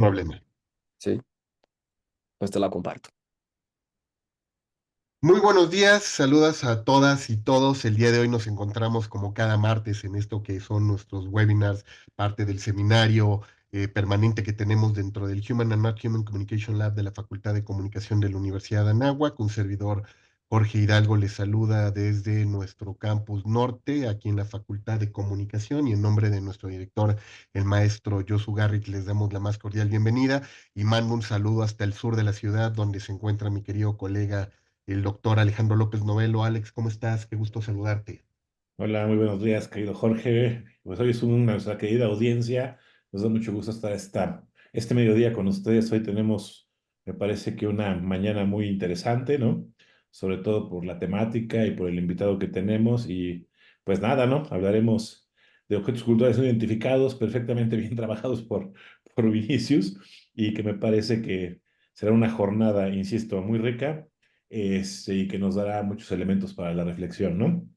problema. Sí, pues te la comparto. Muy buenos días, saludos a todas y todos. El día de hoy nos encontramos como cada martes en esto que son nuestros webinars, parte del seminario permanente que tenemos dentro del Human and Not Human Communication Lab de la Facultad de Comunicación de la Universidad de Anáhuac. Un servidor, Jorge Hidalgo, les saluda desde nuestro campus norte, aquí en la Facultad de Comunicación, y en nombre de nuestro director, el maestro Josu Garrick, les damos la más cordial bienvenida y mando un saludo hasta el sur de la ciudad, donde se encuentra mi querido colega el doctor Alejandro López Novelo. Alex, ¿cómo estás? Qué gusto saludarte. Hola, muy buenos días, querido Jorge. Pues hoy es nuestra querida audiencia. Nos da mucho gusto estar este mediodía con ustedes. Hoy tenemos, me parece que una mañana muy interesante, ¿no? Sobre todo por la temática y por el invitado que tenemos. Y pues nada, ¿no? Hablaremos de objetos culturales no identificados, perfectamente bien trabajados por Vinicius, y que me parece que será una jornada, insisto, muy rica, y que nos dará muchos elementos para la reflexión, ¿no?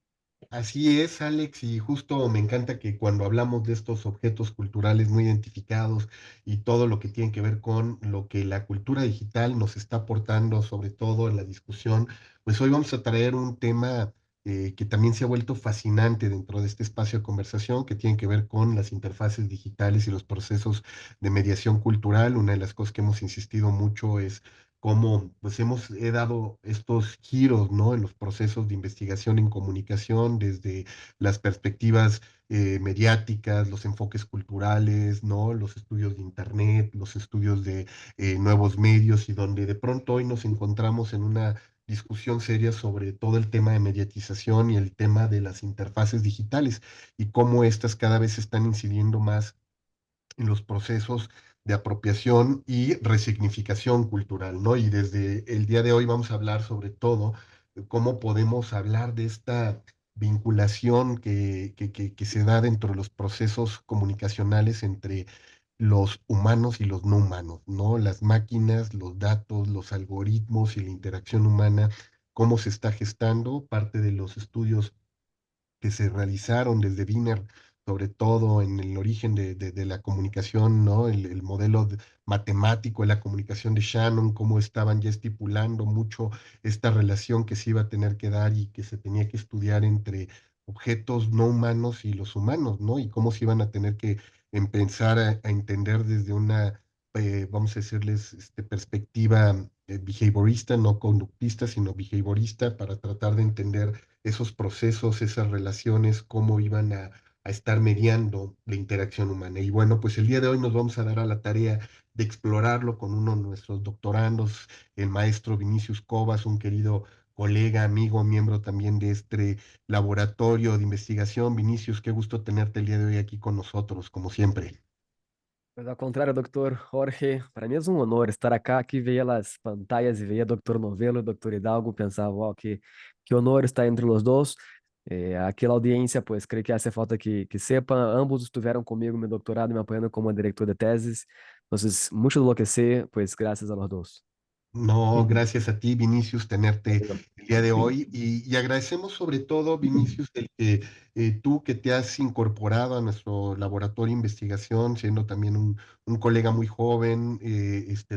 Así es, Alex, y justo me encanta que cuando hablamos de estos objetos culturales no identificados y todo lo que tiene que ver con lo que la cultura digital nos está aportando, sobre todo en la discusión, pues hoy vamos a traer un tema que también se ha vuelto fascinante dentro de este espacio de conversación, que tiene que ver con las interfaces digitales y los procesos de mediación cultural. Una de las cosas que hemos insistido mucho es cómo pues he dado estos giros, ¿no? En los procesos de investigación en comunicación, desde las perspectivas mediáticas, los enfoques culturales, ¿no? Los estudios de Internet, los estudios de nuevos medios, y donde de pronto hoy nos encontramos en una discusión seria sobre todo el tema de mediatización y el tema de las interfaces digitales y cómo éstas cada vez están incidiendo más en los procesos de apropiación y resignificación cultural, ¿no? Y desde el día de hoy vamos a hablar sobre todo de cómo podemos hablar de esta vinculación que se da dentro de los procesos comunicacionales entre los humanos y los no humanos, ¿no? Las máquinas, los datos, los algoritmos y la interacción humana, cómo se está gestando. Parte de los estudios que se realizaron desde Wiener, sobre todo en el origen de la comunicación, ¿no? El modelo matemático de la comunicación de Shannon, cómo estaban ya estipulando mucho esta relación que se iba a tener que dar y que se tenía que estudiar entre objetos no humanos y los humanos, ¿no? Y cómo se iban a tener que empezar a entender desde una, vamos a decirles, perspectiva behaviorista, no conductista, sino behaviorista, para tratar de entender esos procesos, esas relaciones, cómo iban a estar mediando la interacción humana. Y bueno, pues el día de hoy nos vamos a dar a la tarea de explorarlo con uno de nuestros doctorandos, el maestro Vinicius Cobas, un querido colega, amigo, miembro también de este laboratorio de investigación. Vinicius, qué gusto tenerte el día de hoy aquí con nosotros, como siempre. Mas ao contrário, doutor Jorge, para mim é um honor estar acá, que veia as pantallas e veia doutor Novelo, doutor Hidalgo, pensava, wow, que honor estar entre os dois. Aquela audiência, pues, creio que hace falta que sepa, ambos estiveram comigo no meu doutorado, me apoiando como diretor de teses, então, muito do que sé, pues, graças a los dos. No, gracias a ti, Vinicius, tenerte Bueno, el día de hoy y agradecemos sobre todo, Vinicius, el que tú que te has incorporado a nuestro laboratorio de investigación, siendo también un colega muy joven,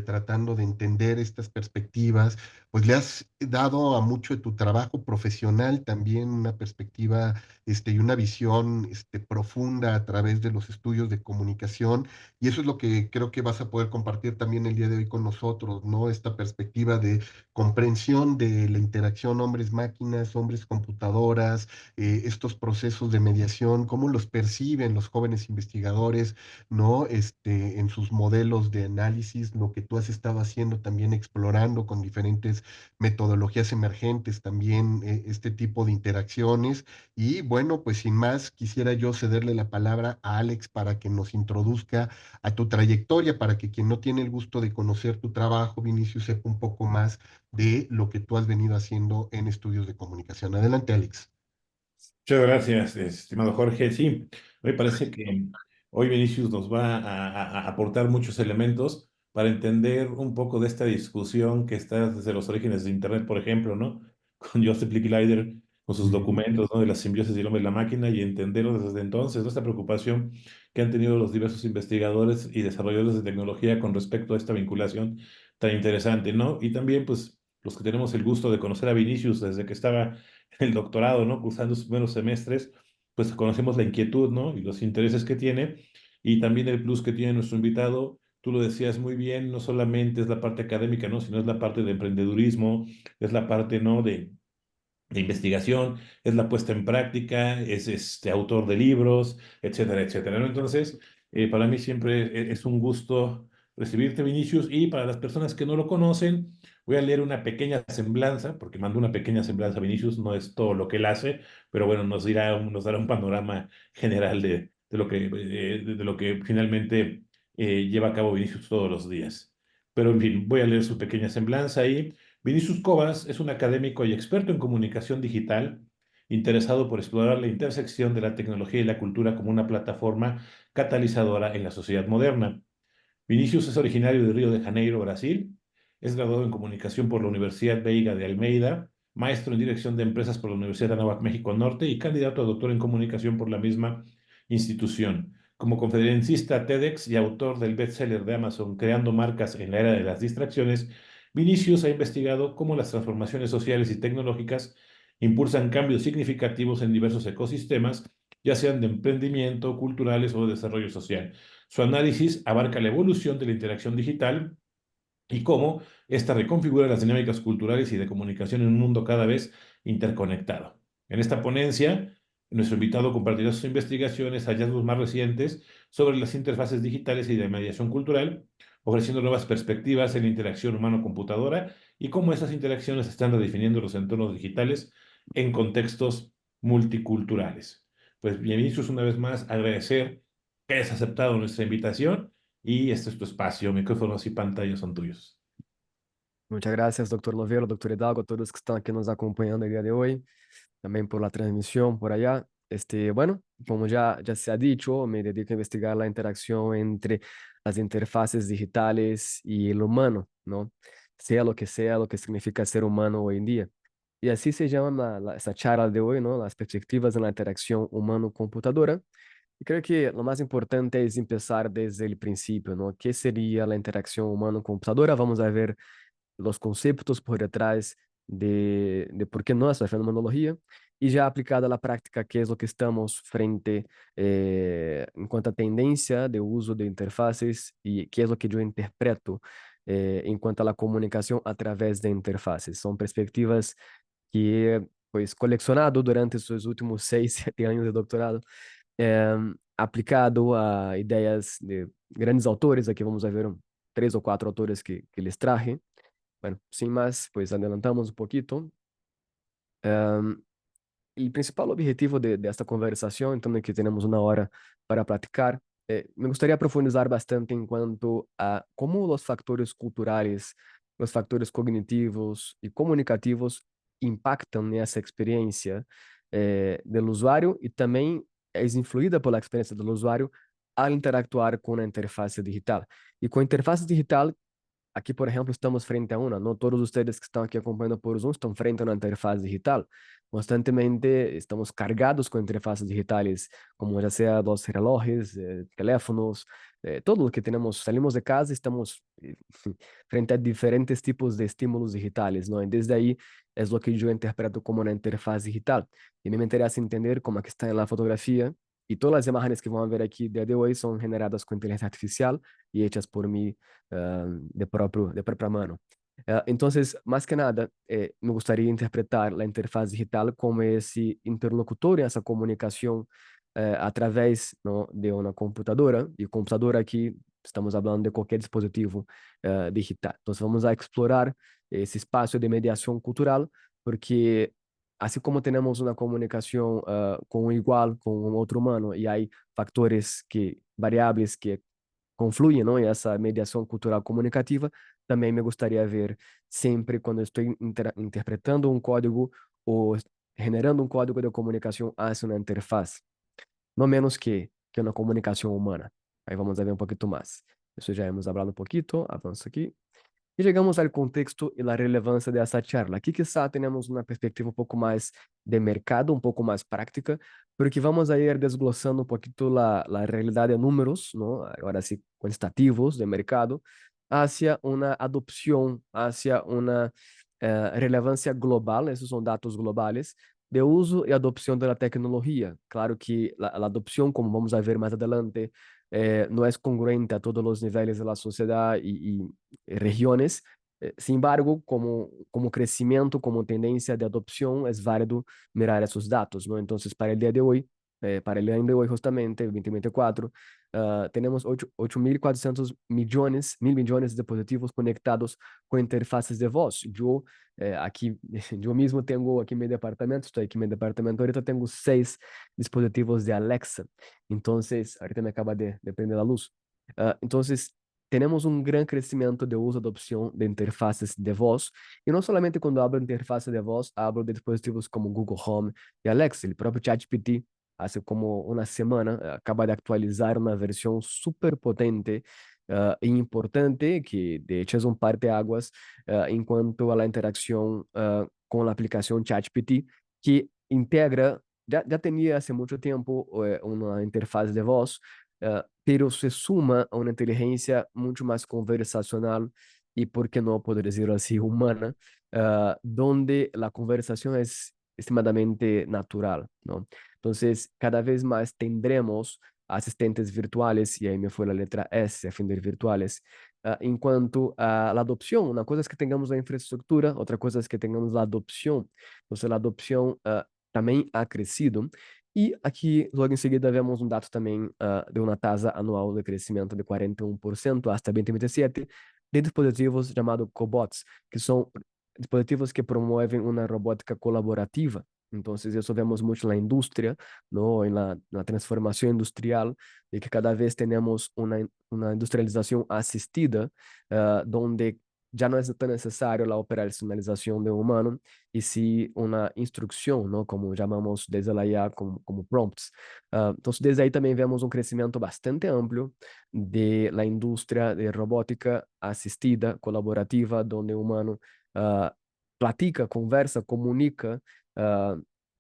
tratando de entender estas perspectivas, pues le has dado a mucho de tu trabajo profesional también una perspectiva y una visión profunda a través de los estudios de comunicación, y eso es lo que creo que vas a poder compartir también el día de hoy con nosotros, ¿no? Esta perspectiva de comprensión de la interacción hombres-máquinas, hombres-computadoras, estos procesos de mediación, cómo los perciben los jóvenes investigadores, ¿no? En sus modelos de análisis, lo que tú has estado haciendo también explorando con diferentes metodologías emergentes también, este tipo de interacciones. Y bueno, pues sin más, quisiera yo cederle la palabra a Alex para que nos introduzca a tu trayectoria, para que quien no tiene el gusto de conocer tu trabajo, Vinicius, sepa un poco más de lo que tú has venido haciendo en estudios de comunicación. Adelante, Alex. muchas gracias, estimado Jorge. Sí, me parece que hoy Vinicius nos va a aportar muchos elementos para entender un poco de esta discusión que está desde los orígenes de Internet, por ejemplo, ¿no? Con Joseph Licklider, con sus Uhum. documentos, ¿no? De la simbiosis del hombre y la máquina y entenderlo desde entonces, ¿no? Esta preocupación que han tenido los diversos investigadores y desarrolladores de tecnología con respecto a esta vinculación tan interesante, ¿no? Y también, pues, los que tenemos el gusto de conocer a Vinicius desde que estaba en el doctorado, ¿no? Cursando sus primeros semestres, pues conocemos la inquietud, ¿no? Y los intereses que tiene y también el plus que tiene nuestro invitado. Tú lo decías muy bien, no solamente es la parte académica, ¿no? Sino es la parte de emprendedurismo, es la parte, ¿no? De investigación, es la puesta en práctica, es autor de libros, etcétera, etcétera, ¿no? Entonces, para mí siempre es un gusto recibirte, Vinicius, y para las personas que no lo conocen, voy a leer una pequeña semblanza, porque mando una pequeña semblanza a Vinicius, no es todo lo que él hace, pero bueno, nos dará un panorama general de lo que finalmente lleva a cabo Vinicius todos los días. Pero en fin, voy a leer su pequeña semblanza ahí. Vinicius Cobas es un académico y experto en comunicación digital, interesado por explorar la intersección de la tecnología y la cultura como una plataforma catalizadora en la sociedad moderna. Vinicius es originario de Río de Janeiro, Brasil. Es graduado en comunicación por la Universidad Veiga de Almeida, maestro en dirección de empresas por la Universidad de Anáhuac, México Norte y candidato a doctor en comunicación por la misma institución. Como conferencista TEDx y autor del bestseller de Amazon Creando marcas en la era de las distracciones, Vinicius ha investigado cómo las transformaciones sociales y tecnológicas impulsan cambios significativos en diversos ecosistemas, ya sean de emprendimiento, culturales o de desarrollo social. Su análisis abarca la evolución de la interacción digital y cómo ésta reconfigura las dinámicas culturales y de comunicación en un mundo cada vez interconectado. En esta ponencia, nuestro invitado compartirá sus investigaciones, hallazgos más recientes sobre las interfaces digitales y de mediación cultural, ofreciendo nuevas perspectivas en la interacción humano-computadora y cómo esas interacciones están redefiniendo los entornos digitales en contextos multiculturales. Pues bienvenidos una vez más, agradecer que hayas aceptado nuestra invitación y este es tu espacio, micrófonos y pantallas son tuyos. Muchas gracias, doctor Novelo, doctor Hidalgo, a todos que están aquí nos acompañando el día de hoy, también por la transmisión por allá. Bueno, como ya se ha dicho, me dedico a investigar la interacción entre las interfaces digitales y el humano, ¿no? Sea lo que significa ser humano hoy en día. Y así se llama esta charla de hoy, ¿no? Las perspectivas en la interacción humano-computadora. Y creo que lo más importante es empezar desde el principio, ¿no? ¿Qué sería la interacción humano-computadora? Vamos a ver los conceptos por detrás de por qué nuestra fenomenología y ya aplicada a la práctica, qué es lo que estamos frente en cuanto a tendencia de uso de interfaces y qué es lo que yo interpreto en cuanto a la comunicación a través de interfaces. Son perspectivas que he pues coleccionado durante estos últimos 6, 7 años de doctorado, aplicado a ideias de grandes autores. Aqui vamos a ver 3 ou 4 autores que les traje. Bueno, sin más, pues adelantamos un poquito. El principal objetivo de esta conversación, entonces que tenemos una hora para platicar, me gustaría profundizar bastante en cuanto a cómo los factores culturales, los factores cognitivos y comunicativos impactan essa experiência del usuário e também é influída pela experiência do usuário al interactuar com a interface digital. E com a interface digital, aqui, por exemplo, estamos frente a uma. Não todos vocês que estão aqui acompanhando por Zoom estão frente a uma interface digital. Constantemente estamos cargados com interfaces digitales, como já seja dos relógios, teléfonos, todo o que temos. Salimos de casa, estamos frente a diferentes tipos de estímulos digitales, ¿no? Y desde ahí es lo que yo interpreto como una interfaz digital. Y me interesa entender como é que está en la fotografía. Y todas las imágenes que van a ver aquí el día de hoy son generadas con inteligencia artificial y hechas por mí de própria mano. Entonces, más que nada, me gustaría interpretar la interfaz digital como ese interlocutor en esa comunicación a través, ¿no?, de una computadora. Y computadora aquí estamos hablando de qualquer dispositivo digital. Entonces, vamos a explorar esse espaço de mediação cultural, porque assim como temos uma comunicação com um igual, com um outro humano, e há factores variáveis que confluem, não, em essa mediação cultural comunicativa, também me gostaria de ver sempre quando estou interpretando um código ou generando um código de comunicação hacia uma interface, no menos que uma comunicação humana. Aí vamos a ver um pouquinho mais. Isso já hemos hablado um pouquinho, avanço aqui. Y llegamos al contexto y la relevancia de esta charla. Aquí quizá tenemos una perspectiva un poco más de mercado, un poco más práctica, pero que vamos a ir desglosando un poquito la realidad de números, ¿no? Ahora sí, cuantitativos de mercado, hacia una adopción, hacia una relevancia global, esos son datos globales, de uso y adopción de la tecnología. Claro que la adopción, como vamos a ver más adelante, no es congruente a todos los niveles de la sociedad y regiones. Sin embargo, como crecimiento, como tendencia de adopción, es válido mirar esos datos, ¿no? Entonces, para el día de hoy, para el año de hoy justamente, 2024, tenemos 8.400 millones, mil millones de dispositivos conectados con interfaces de voz. Yo aquí, yo mismo tengo aquí en mi departamento, estoy aquí en mi departamento, ahorita tengo 6 dispositivos de Alexa. Entonces, ahorita me acaba de prender la luz. Entonces, tenemos un gran crecimiento de uso, adopción de interfaces de voz. Y no solamente cuando hablo de interfaz de voz, hablo de dispositivos como Google Home y Alexa. El propio ChatGPT, hace como una semana, acaba de actualizar una versión súper potente e importante, que de hecho es un parteaguas en cuanto a la interacción con la aplicación ChatGPT, que integra, ya tenía hace mucho tiempo una interfaz de voz, pero se suma a una inteligencia mucho más conversacional y, por qué no poder decirlo así, humana, donde la conversación es extremadamente natural, ¿no? Entonces, cada vez más tendremos asistentes virtuales, y ahí me fue la letra S, a fin de virtuales, en cuanto a la adopción. Una cosa es que tengamos la infraestructura, otra cosa es que tengamos la adopción. Entonces, la adopción también ha crecido. E aqui, logo em seguida, vemos um dado também de uma taxa anual de crescimento de 41% até 2027 de dispositivos chamados cobots, que são dispositivos que promovem uma robótica colaborativa. Então, isso vemos muito na indústria, no, na transformação industrial, e que cada vez temos uma industrialização assistida, onde já não é tão necessário a operacionalização do humano, e sim uma instrução, não? Como chamamos desde a IA, como prompts. Então, desde aí também vemos um crescimento bastante amplo da indústria de robótica assistida, colaborativa, onde o humano platica, conversa, comunica,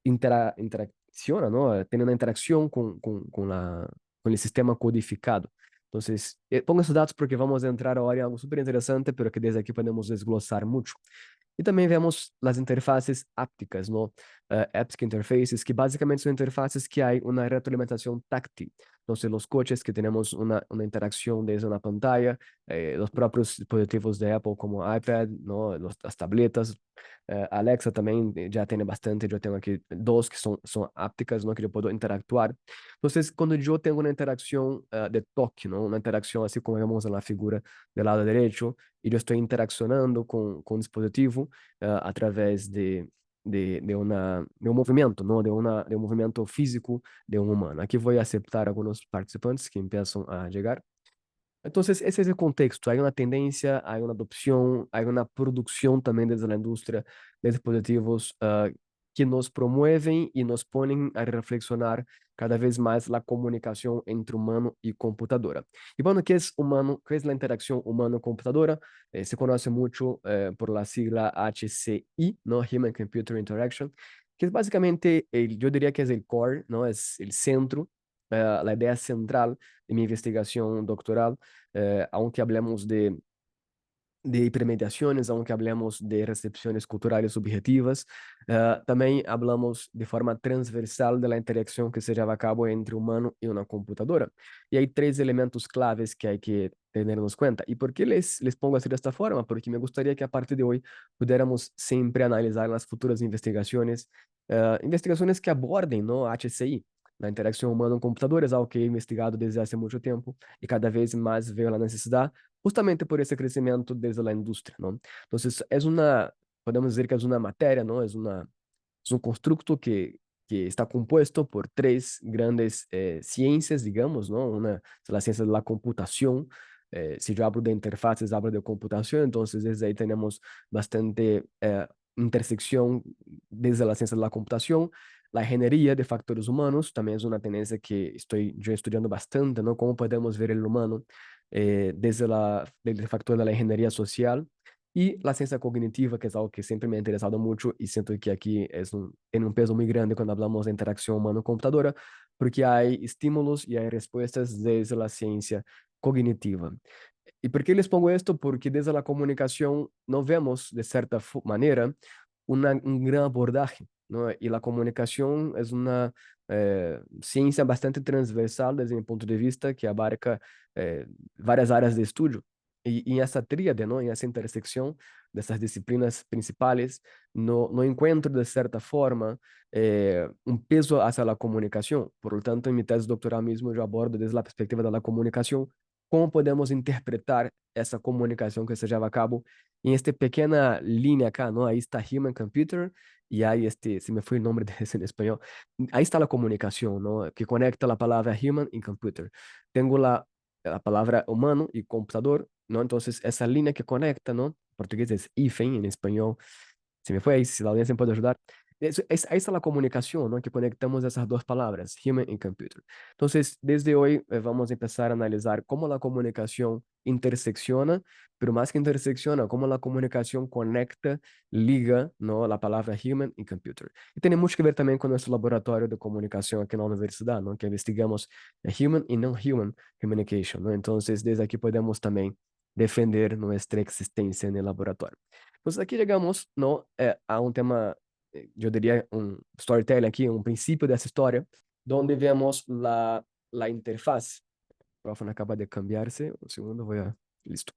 interacciona, ¿no? Tiene una interacción con el sistema codificado. Entonces, pongo esses dados porque vamos a entrar ahora em algo super interessante, pero que desde aqui podemos desglosar muito. E também vemos as interfaces ápticas, no? Haptic interfaces, que basicamente são interfaces que há uma retroalimentação táctil. Então, os coches que temos uma interação desde uma pantalla, os próprios dispositivos de Apple como iPad, no? As tabletas, Alexa também já tem bastante, eu tenho aqui 2 que são ápticas, no? Que eu posso interactuar. Então, quando eu tenho uma interação de toque, no? Uma interação assim como vemos na figura do lado direito, e eu estou interacionando com o dispositivo através de um movimento, não? De um movimento físico de um humano. Aqui vou aceitar alguns participantes que começam a chegar. Então, esse é o contexto. Há uma tendência, há uma adopção, há uma produção também desde a indústria de dispositivos que nos promovem e nos põem a reflexionar cada vez mais a comunicação entre humano e computadora. E, bueno, que é humano? Que é a interação humano-computadora? Se conhece muito por la sigla HCI, ¿no? Human Computer Interaction, que é basicamente, eu diria que é o core, ¿no? É o centro, a ideia central de minha investigação doctoral, aunque hablemos de hipermediaciones, aunque hablemos de recepciones culturales subjetivas, también hablamos de forma transversal de la interacción que se lleva a cabo entre humano y una computadora. Y hay 3 elementos claves que hay que tenernos cuenta. ¿Y por qué les pongo así de esta forma? Porque me gustaría que a partir de hoy pudiéramos siempre analizar las futuras investigaciones, investigaciones que aborden, ¿no? HCI. La interacción humano-computador es algo que he investigado desde hace mucho tiempo y cada vez más veo la necesidad justamente por esse crescimento desde a indústria, não? Então, podemos dizer que é uma matéria, não? É um construto que está compuesto por 3 grandes ciências, digamos, não? Uma é a ciência da computação. Se eu hablo de interfaces, hablo de computação, então, desde aí temos bastante intersecção desde a ciência da computação. La ingeniería de factores humanos también es una tendencia que estoy yo estudiando bastante, ¿no? Cómo podemos ver el humano desde el factor de la ingeniería social. Y la ciencia cognitiva, que es algo que siempre me ha interesado mucho y siento que aquí tiene un peso muy grande cuando hablamos de interacción humano-computadora, porque hay estímulos y hay respuestas desde la ciencia cognitiva. ¿Y por qué les pongo esto? Porque desde la comunicación no vemos, de cierta manera, un gran abordaje, ¿no? Y la comunicación es una ciencia bastante transversal desde mi punto de vista, que abarca varias áreas de estudio. Y en esa tríade, ¿no? En esa intersección de esas disciplinas principales, no encuentro, de cierta forma, un peso hacia la comunicación. Por lo tanto, en mi tesis doctoral mismo yo abordo desde la perspectiva de la comunicación como podemos interpretar essa comunicação que se lleva a cabo em esta pequena linha acá, ¿no? Ahí está Human Computer y hay se me fue el nombre de ese en español. Ahí está la comunicación, ¿no? Que conecta la palabra human y computer. Tengo la palabra humano y computador, ¿no? Entonces, esa línea que conecta, ¿no? En portugués es hífen, en español se me fue ahí, si la audiencia me puede ayudar. Ahí está la comunicación, ¿no? Que conectamos esas dos palabras, human y computer. Entonces, desde hoy vamos a empezar a analizar cómo la comunicación intersecciona, pero más que intersecciona, cómo la comunicación conecta, liga, ¿no? La palabra human y computer. Y tiene mucho que ver también con nuestro laboratorio de comunicación aquí en la universidad, ¿no? Que investigamos human y non-human communication, ¿no? Entonces, desde aquí podemos también defender nuestra existencia en el laboratorio. Pues aquí llegamos, ¿no? A un tema, yo diría un storytelling aquí, un principio de esa historia, donde vemos la interfaz. El micrófono acaba de cambiarse, un segundo, voy a... Listo.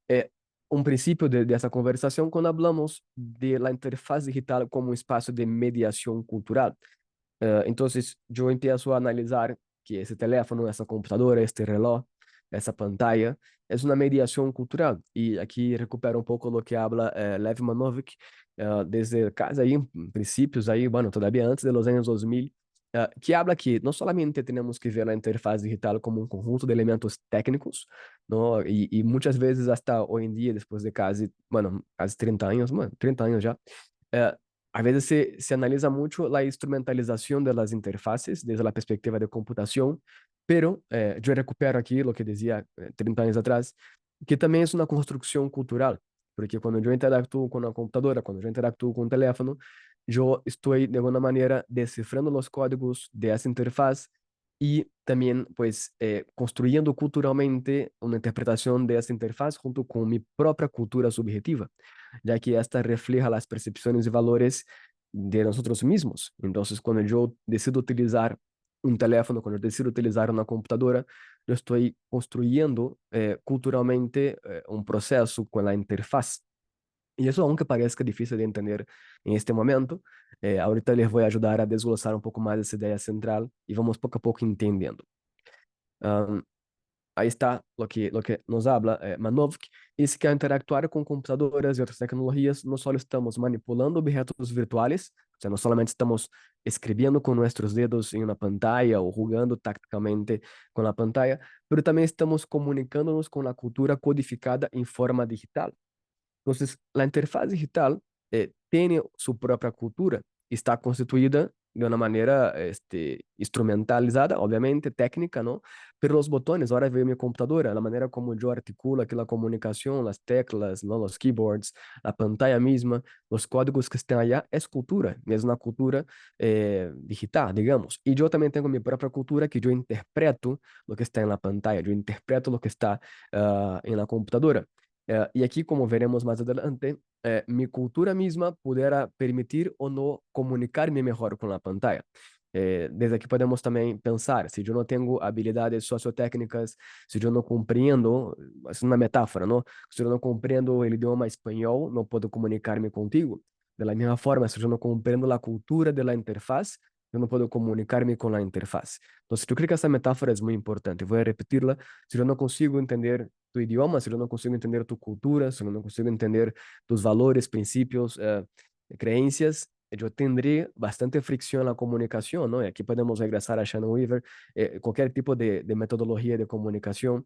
Eh, un principio de esa conversación cuando hablamos de la interfaz digital como un espacio de mediación cultural. Entonces, yo empiezo a analizar que ese teléfono, esa computadora, este reloj, esa pantalla, es una mediación cultural. Y aquí recupero un poco lo que habla Lev Manovic desde casi ahí, en principios ahí, bueno, todavía antes de los años 2000, que habla que no solamente tenemos que ver la interfaz digital como un conjunto de elementos técnicos, ¿no? Y muchas veces hasta hoy en día, después de casi, bueno, casi 30 años, bueno, 30 años ya, eh, a veces se analiza mucho la instrumentalización de las interfaces desde la perspectiva de computación, pero yo recupero aquí lo que decía 30 años atrás, que también es una construcción cultural, porque cuando yo interactúo con una computadora, cuando yo interactúo con un teléfono, yo estoy de alguna manera descifrando los códigos de esa interfaz y también pues construyendo culturalmente una interpretación de esa interfaz junto con mi propia cultura subjetiva, ya que esta refleja las percepciones y valores de nosotros mismos. Entonces, cuando yo decido utilizar un teléfono, cuando yo decido utilizar una computadora, yo estoy construyendo culturalmente un proceso con la interfaz. Y eso, aunque parezca difícil de entender en este momento, ahorita les voy a ayudar a desglosar un poco más esa idea central y vamos poco a poco entendiendo. Um, Ahí está lo que nos habla Manovsky, dice que al interactuar con computadoras y otras tecnologías, no solo estamos manipulando objetos virtuales, o sea, no solamente estamos escribiendo con nuestros dedos en una pantalla o jugando tácticamente con la pantalla, pero también estamos comunicándonos con la cultura codificada en forma digital. Entonces, la interfaz digital tiene su propia cultura, está constituida de una manera instrumentalizada, obviamente, técnica, ¿no? Pero los botones, ahora veo mi computadora, la manera como yo articulo aquí la comunicación, las teclas, ¿no? Los keyboards, la pantalla misma, los códigos que están allá, es cultura, es una cultura digital, digamos. Y yo también tengo mi propia cultura que yo interpreto lo que está en la pantalla, yo interpreto lo que está en la computadora. Y aquí, como veremos más adelante, mi cultura misma pudiera permitir o no comunicarme mejor con la pantalla. Desde aquí podemos también pensar, si yo no tengo habilidades sociotécnicas, si yo no comprendo, es una metáfora, ¿no? Si yo no comprendo el idioma español, no puedo comunicarme contigo. De la misma forma, si yo no comprendo la cultura de la interfaz, yo no puedo comunicarme con la interfaz. Entonces, yo creo que esa metáfora es muy importante. Voy a repetirla. Si yo no consigo entender tu idioma, si yo no consigo entender tu cultura, si yo no consigo entender tus valores, principios, creencias, yo tendré bastante fricción en la comunicación, ¿no? Y aquí podemos regresar a Shannon Weaver, cualquier tipo de metodología de comunicación,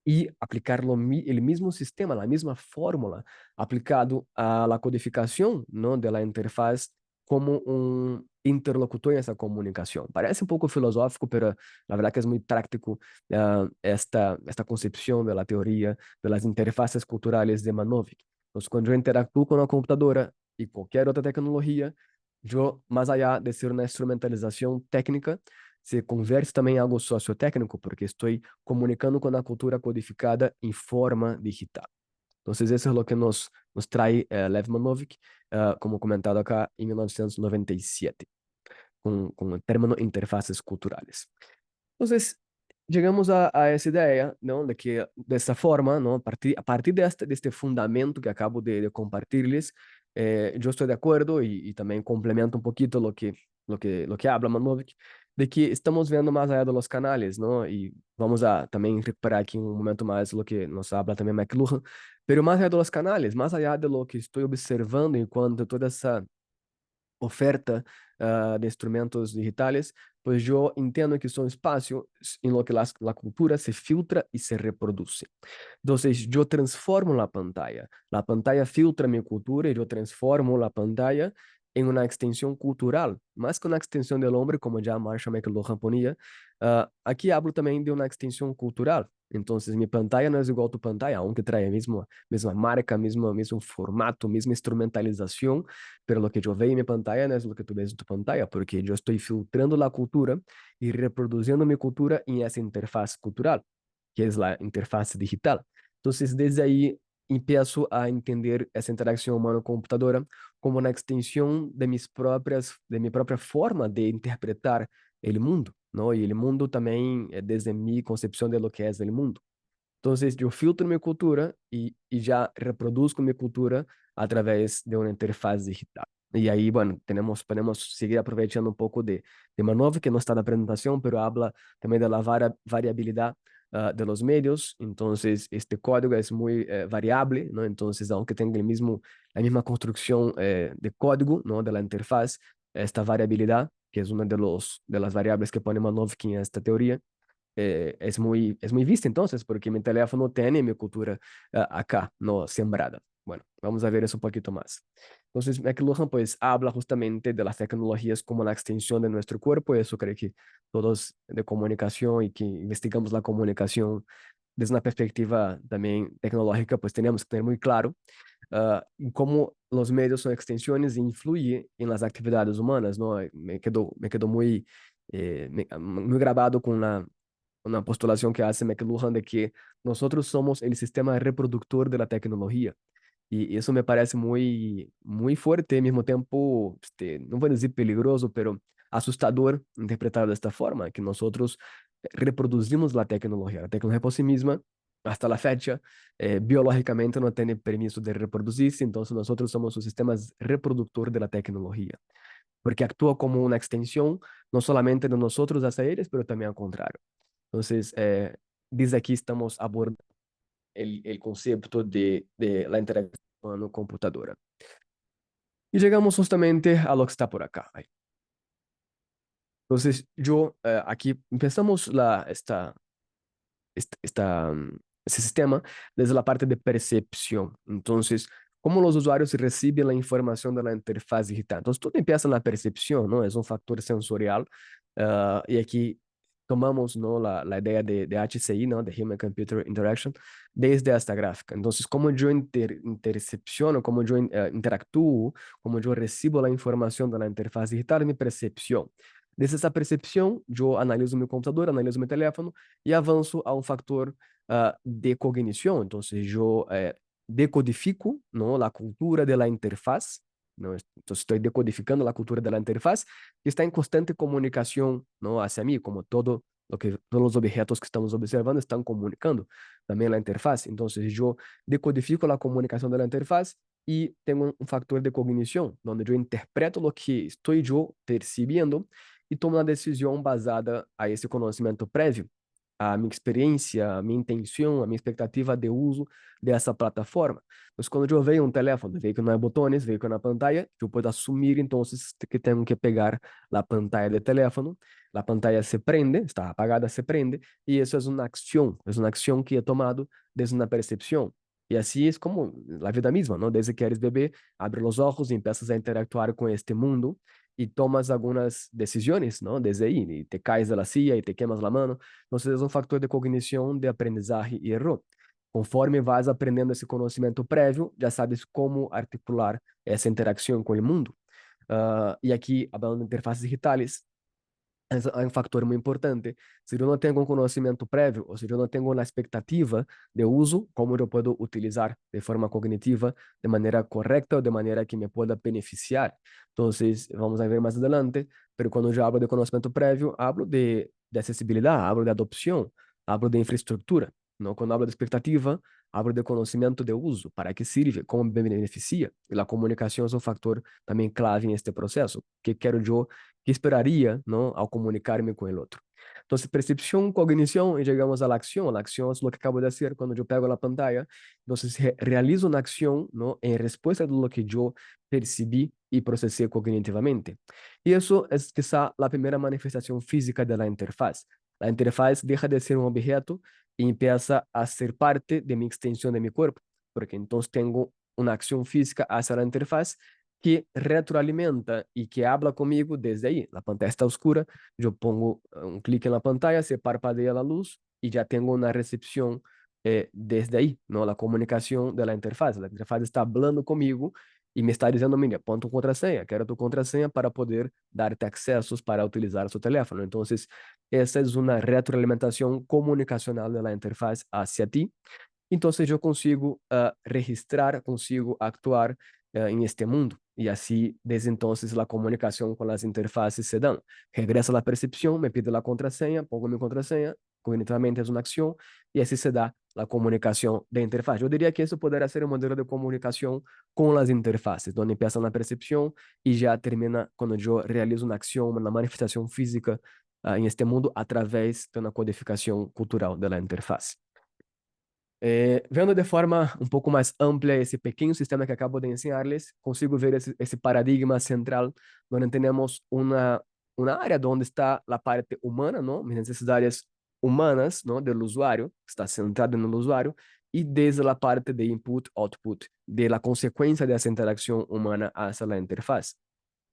y aplicar el mismo sistema, la misma fórmula aplicado a la codificación, ¿no? De la interfaz como un interlocutor en esa comunicación. Parece un poco filosófico, pero la verdad que es muy práctico esta concepción de la teoría de las interfaces culturales de Manovic. Entonces, cuando yo interactúo con una computadora y cualquier otra tecnología, yo, más allá de ser una instrumentalización técnica, se convierte também em algo sociotécnico, porque estou comunicando com a cultura codificada em forma digital. Então, isso é o que nos traz Lev Manovic, como comentado acá, em 1997, com o término interfaces culturales. Então, chegamos a essa ideia, não, de que dessa forma, não, a partir deste fundamento que acabo de compartilhar-lhes, eu estou de acordo e também complemento um pouquinho lo que habla Manovic, de que estamos vendo mais allá de los canales, não? E vamos a também recuperar aqui um momento mais lo que nos habla também McLuhan, pero más allá de los canales, más allá de lo que estou observando enquanto toda essa oferta de instrumentos digitales, pues yo entiendo que son espacios en lo que la cultura se filtra y se reproduce. Entonces, yo transformo la pantalla filtra mi cultura y yo transformo la pantalla en una extensión cultural, más que una extensión del hombre, como ya Marshall McLuhan ponía. Aquí hablo también de una extensión cultural. Entonces, mi pantalla no es igual a tu pantalla, aunque trae misma marca, mismo formato, misma instrumentalización, pero lo que yo veo en mi pantalla no es lo que tú ves en tu pantalla, porque yo estoy filtrando la cultura y reproduciendo mi cultura en esa interfaz cultural, que es la interfaz digital. Entonces, desde ahí empiezo a entender esa interacción humano-computadora como una extensión de mi propia forma de interpretar el mundo, ¿no? Y el mundo también desde mi concepción de lo que es el mundo. Entonces, yo filtro mi cultura y ya reproduzco mi cultura a través de una interfaz digital. Y ahí, bueno, podemos seguir aprovechando un poco de Manov, que no está en la presentación, pero habla también de la variabilidad de los medios. Entonces, este código es muy variable, ¿no? Entonces, aunque tenga la misma construcción de código, ¿no? De la interfaz, esta variabilidad, que es una de las variables que pone Manov en esta teoría, es muy vista entonces, porque mi teléfono tiene mi cultura acá, no sembrada. Bueno, vamos a ver eso un poquito más. Entonces, McLuhan pues habla justamente de las tecnologías como la extensión de nuestro cuerpo, y eso creo que todos de comunicación y que investigamos la comunicación desde una perspectiva también tecnológica, pues tenemos que tener muy claro cómo los medios son extensiones e influyen en las actividades humanas, ¿no? Me quedó muy grabado con una postulación que hace McLuhan de que nosotros somos el sistema reproductor de la tecnología. Y eso me parece muy fuerte, al mismo tiempo, no voy a decir peligroso, pero asustador interpretado de esta forma, que nosotros reproducimos la tecnología por sí misma, hasta la fecha, biológicamente no tiene permiso de reproducirse, entonces nosotros somos un sistema reproductor de la tecnología, porque actúa como una extensión, no solamente de nosotros hacia ellos, pero también al contrario. Entonces, desde aquí estamos abordando el concepto de la interacción humano-computadora. Y llegamos justamente a lo que está por acá. Entonces, aquí empezamos ese sistema desde la parte de percepción. Entonces, cómo los usuarios reciben la información de la interfaz digital. Entonces, todo empieza en la percepción, ¿no? Es un factor sensorial. Y aquí tomamos, ¿no? la idea de HCI, ¿no? De Human Computer Interaction, desde esta gráfica. Entonces, cómo yo intercepciono, cómo yo interactúo, cómo yo recibo la información de la interfaz digital es mi percepción. Desde essa percepção, eu analiso meu computador, analiso meu teléfono e avanço a um fator de cognição. Então, eu decodifico, ¿no? A cultura da interfaz. ¿No? Então, estou decodificando a cultura da interfaz que está em constante comunicação, ¿no? Hacia mim, como todos os objetos que estamos observando estão comunicando também a interfaz. Então, eu decodifico a comunicação da interfaz e tenho um fator de cognição, onde eu interpreto o que estou eu percebendo e tomo uma decisão basada a esse conhecimento prévio, a minha experiência, a minha intenção, a minha expectativa de uso dessa plataforma. Mas quando eu vejo um telefone, vejo que não é botões, vejo que não é pantalla, eu posso assumir então que tenho que pegar a pantalla do telefone, a pantalla se prende, está apagada, se prende, e isso é uma ação que é tomado desde uma percepção. Y así es como la vida misma, ¿no? Desde que eres bebé, abres los ojos y empiezas a interactuar con este mundo y tomas algunas decisiones, ¿no? Desde ahí, y te caes de la silla y te quemas la mano. Entonces es un factor de cognición, de aprendizaje y error. Conforme vas aprendendo esse conhecimento prévio, já sabes como articular essa interação com o mundo. E aqui, falando de interfaces digitais, é um fator muito importante. Se eu não tenho um conhecimento prévio, ou se eu não tenho uma expectativa de uso, como eu posso utilizar de forma cognitiva, de maneira correta ou de maneira que me pueda beneficiar. Então, vamos ver mais adelante, mas quando eu hablo de conhecimento prévio, hablo de acessibilidade, hablo de adopção, hablo de infraestrutura. Não? Quando hablo de expectativa, hablo de conhecimento de uso, para que serve, como me beneficia. E a comunicação é um fator também clave neste processo. Que quero eu que esperaria, não, ao comunicar-me com o outro. Então, percepção, cognição e chegamos à ação. A ação é o que acabo de dizer quando eu pego a pantalla. Então, realizo uma ação, não, em resposta do que eu percebi e processei cognitivamente. E isso é quizá a primeira manifestação física da interface. A interface deixa de ser um objeto e empieza a ser parte de minha extensão de meu corpo, porque então tenho uma ação física hacia a interface que retroalimenta y que habla conmigo desde ahí. La pantalla está oscura, yo pongo un clic en la pantalla, se parpadea la luz y ya tengo una recepción desde ahí, ¿no? La comunicación de la interfaz. La interfaz está hablando conmigo y me está diciendo, mira, pon tu contraseña, quiero tu contraseña para poder darte accesos para utilizar su teléfono. Entonces, esa es una retroalimentación comunicacional de la interfaz hacia ti. Entonces, yo consigo registrar, consigo actuar en este mundo. Y así, desde entonces, la comunicación con las interfaces se dan. Regresa la percepción, me pide la contraseña, pongo mi contraseña, cognitivamente es una acción, y así se da la comunicación de interfaz. Yo diría que eso podría ser un modelo de comunicación con las interfaces, donde empieza la percepción y ya termina cuando yo realizo una acción, una manifestación física en este mundo a través de una codificación cultural de la interfaz. Vendo de forma um pouco mais ampla esse pequeno sistema que acabo de ensinar-lhes, consigo ver esse paradigma central, onde temos uma área onde está a parte humana, não? As necessidades humanas, não? Do usuário, que está centrada no usuário, e desde a parte de input-output, de la consequência dessa interação humana hacia a interface.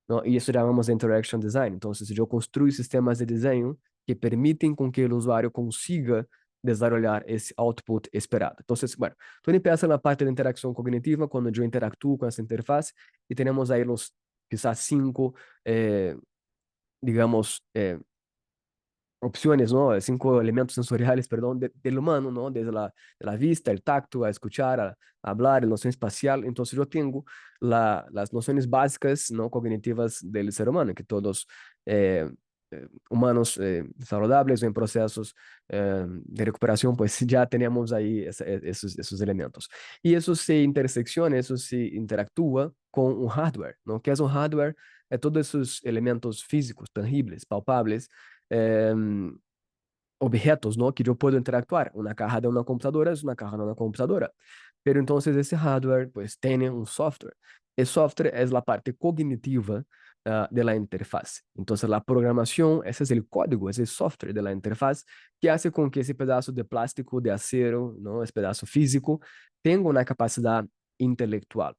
Não? E isso chamamos de interaction design. Então, se eu construo sistemas de desenho que permitem com que o usuário consiga desarrollar esse output esperado. Então, bueno, tudo empieza na parte de interação cognitiva, quando eu interactuo com essa interface, e temos aí os, quizás 5, digamos, opciones, ¿no? 5 elementos sensoriales, perdón, del humano, ¿no? Desde la vista, el tacto, a escuchar, a hablar, la noción espacial. Entonces yo tengo las nociones básicas, ¿no? Cognitivas del ser humano, que todos humanos saludables o en procesos de recuperación, pues ya tenemos ahí esos elementos. Y eso se intersecciona, eso se interactúa con un hardware, ¿no? ¿Qué es un hardware? Es todos esos elementos físicos, tangibles, palpables, objetos, ¿no? Que yo puedo interactuar. Una caja de una computadora es una caja de una computadora. Pero entonces ese hardware pues tiene un software. El software es la parte cognitiva de la interfaz. Entonces la programación, ese es el código, es el software de la interfaz que hace con que ese pedazo de plástico, de acero, ¿no? Ese pedazo físico tenga una capacidad intelectual.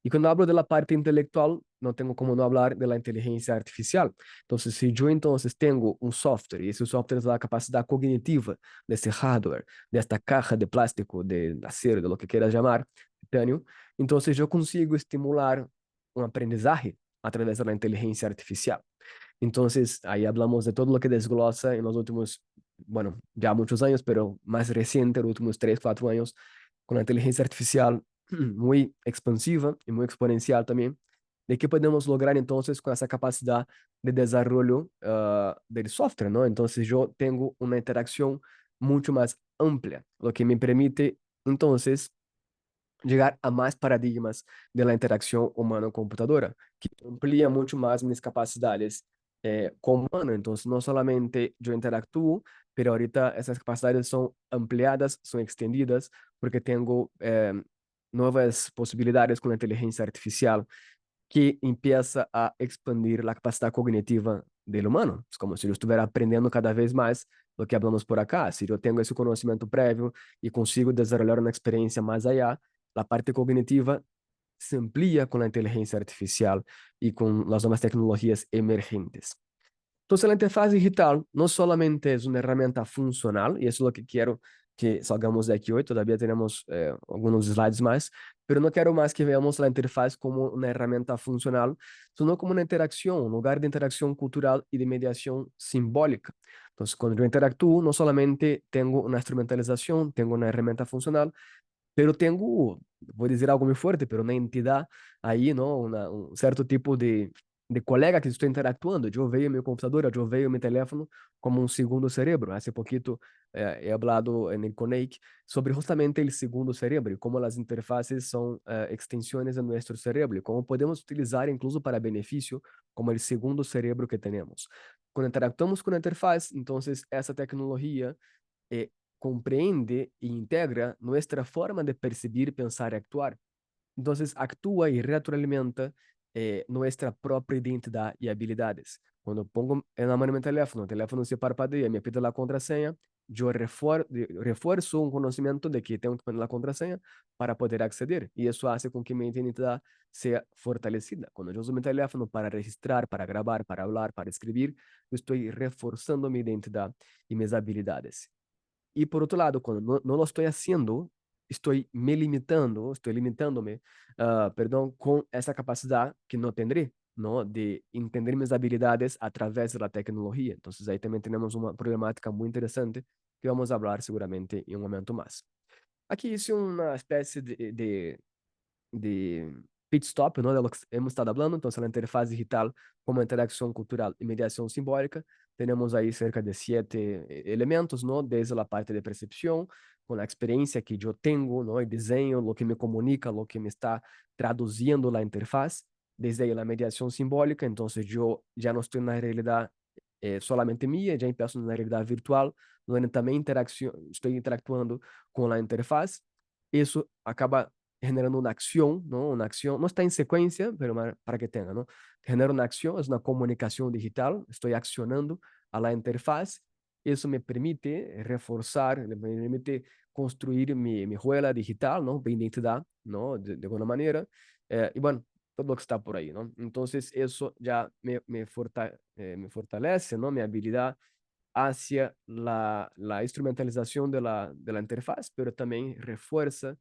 Y cuando hablo de la parte intelectual, no tengo como no hablar de la inteligencia artificial. Entonces, si yo entonces tengo un software y ese software es la capacidad cognitiva de ese hardware, de esta caja de plástico, de acero, de lo que quieras llamar, titanio, entonces yo consigo estimular un aprendizaje a través de la inteligencia artificial. Entonces, ahí hablamos de todo lo que desglosa en los últimos, bueno, ya muchos años, pero más reciente, los últimos 3, 4 años, con la inteligencia artificial muy expansiva y muy exponencial también, de qué podemos lograr entonces con esa capacidad de desarrollo del software, ¿no? Entonces yo tengo una interacción mucho más amplia, lo que me permite entonces llegar a más paradigmas de la interacción humano-computadora, que amplía mucho más mis capacidades como humano. Entonces, no solamente yo interactúo, pero ahorita esas capacidades son ampliadas, son extendidas, porque tengo nuevas posibilidades con la inteligencia artificial que empieza a expandir la capacidad cognitiva del humano. Es como si yo estuviera aprendiendo cada vez más lo que hablamos por acá. Si yo tengo ese conocimiento previo y consigo desarrollar una experiencia más allá, la parte cognitiva se amplía con la inteligencia artificial y con las nuevas tecnologías emergentes. Entonces, la interfaz digital no solamente es una herramienta funcional, y eso es lo que quiero que salgamos de aquí hoy, todavía tenemos algunos slides más, pero no quiero más que veamos la interfaz como una herramienta funcional, sino como una interacción, un lugar de interacción cultural y de mediación simbólica. Entonces, cuando yo interactúo, no solamente tengo una instrumentalización, tengo una herramienta funcional, pero tengo, voy a decir algo muy fuerte, pero una entidad ahí, ¿no? Un cierto tipo de colega que estou interactuando. Eu vejo meu computador, eu vejo meu teléfono como um segundo cerebro. Hace poquito he hablado en el CONEIC sobre justamente el segundo cerebro y cómo las interfaces son extensiones de nuestro cerebro y cómo podemos utilizar incluso para beneficio como el segundo cerebro que tenemos. Cuando interactuamos con la interfaz, entonces essa tecnologia compreende e integra nuestra forma de percibir, pensar y actuar. Entonces actúa y retroalimenta nuestra propia identidad y habilidades. Cuando pongo en la mano mi teléfono, el teléfono se parpadea, me pide la contraseña, yo refuerzo un conocimiento de que tengo que poner la contraseña para poder acceder. Y eso hace con que mi identidad sea fortalecida. Cuando yo uso mi teléfono para registrar, para grabar, para hablar, para escribir, yo estoy reforzando mi identidad y mis habilidades. Y por otro lado, cuando no lo estoy haciendo, estoy me limitando, estoy limitándome, perdón, con esa capacidad que no tendré, ¿no? De entender mis habilidades a través de la tecnología. Entonces ahí también tenemos una problemática muy interesante que vamos a hablar seguramente en un momento más. Aquí hice una especie de pit stop, ¿no? De lo que hemos estado hablando. Entonces, la interfaz digital como interacción cultural y mediación simbólica, tenemos ahí cerca de 7 elementos, ¿no? Desde la parte de percepción, con la experiencia que yo tengo, ¿no? El diseño, lo que me comunica, lo que me está traduciendo la interfaz. Desde ahí la mediación simbólica, entonces yo ya no estoy en una realidad solamente mía, ya empiezo en una realidad virtual, donde también estoy interactuando con la interfaz. Eso acaba generando una acción, ¿no? Una acción, no está en secuencia, pero para que tenga, ¿no? Genera una acción, es una comunicación digital, estoy accionando a la interfaz, eso me permite reforzar, me permite construir mi huella digital, ¿no? Mi identidad, ¿no? De alguna manera, y bueno, todo lo que está por ahí, ¿no? Entonces eso ya me fortalece, ¿no? Mi habilidad hacia la instrumentalización de la interfaz, pero también refuerza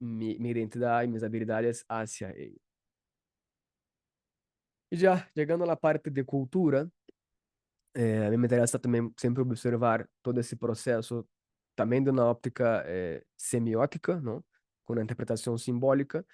mi identidad y mis habilidades hacia ella. Y ya, llegando a la parte de cultura, a mí me interesa también siempre observar todo ese proceso también de una óptica semiótica, ¿no? Con una interpretación simbólica,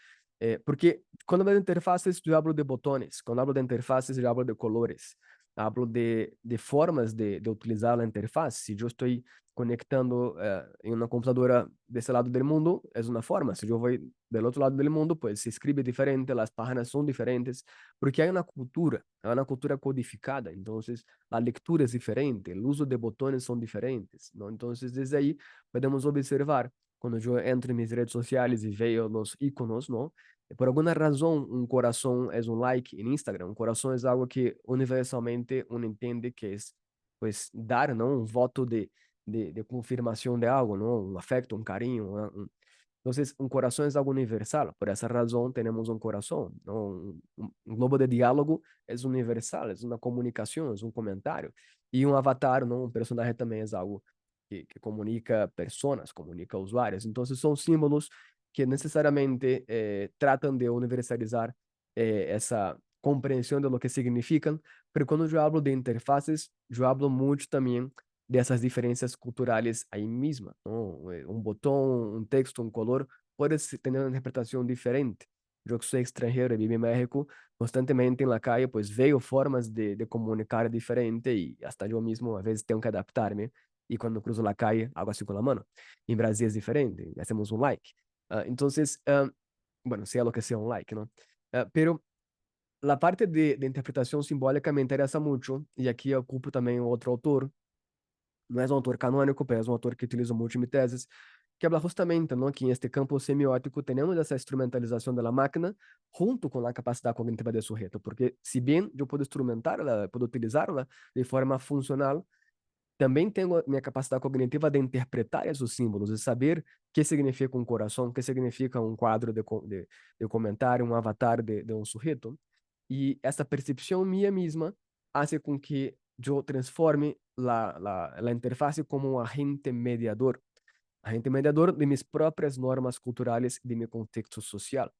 porque cuando hablo de interfaces yo hablo de botones, cuando hablo de interfaces yo hablo de colores, hablo de formas de utilizar la interfaz. Si yo estoy conectando en una computadora de ese lado del mundo, es una forma. Si yo voy del otro lado del mundo, pues se escribe diferente, las páginas son diferentes, porque hay una cultura codificada. Entonces, la lectura es diferente, el uso de botones son diferentes, ¿no? Entonces, desde ahí podemos observar, cuando yo entro en mis redes sociales y veo los iconos, ¿no? Por alguna razón, un corazón es un like en Instagram. Un corazón es algo que universalmente uno entiende que es, pues, dar, ¿no? Un voto de confirmación de algo, ¿no? Un afecto, un cariño, entonces, un corazón es algo universal. Por esa razón tenemos un corazón, ¿no? Un globo de diálogo es universal, es una comunicación, es un comentario. Y un avatar, ¿no? Un personaje también es algo que comunica personas, comunica usuarios. Entonces, son símbolos que necesariamente tratan de universalizar esa comprensión de lo que significan. Pero cuando yo hablo de interfaces, yo hablo mucho también de essas diferenças culturais aí mesma, ¿no? Un botón, un texto, un color, puede tener una interpretación diferente. Yo que soy extranjero y vivo en México, constantemente en la calle, pues veo formas de comunicar diferente y hasta yo mismo a veces tengo que adaptarme y cuando cruzo la calle hago así con la mano. En Brasil es diferente, hacemos un like. Entonces, bueno, sea lo que sea un like, ¿no? Pero la parte de interpretación simbólica me interesa mucho y aquí ocupo también otro autor. Não é um autor canônico, mas é um autor que utilizo muito em teses, que habla justamente, ¿no? Que en este campo semiótico tenemos esa instrumentalización de la máquina junto con la capacidad cognitiva del sujeto, porque si bien yo puedo instrumentarla, puedo utilizarla de forma funcional, também tenho minha capacidade cognitiva de interpretar esses símbolos, de saber o que significa um coração, o que significa um quadro de comentário, um avatar de um sujeito. E essa percepção minha mesma faz com que eu transforme a interface como um agente mediador de minhas próprias normas culturais e de meu contexto social.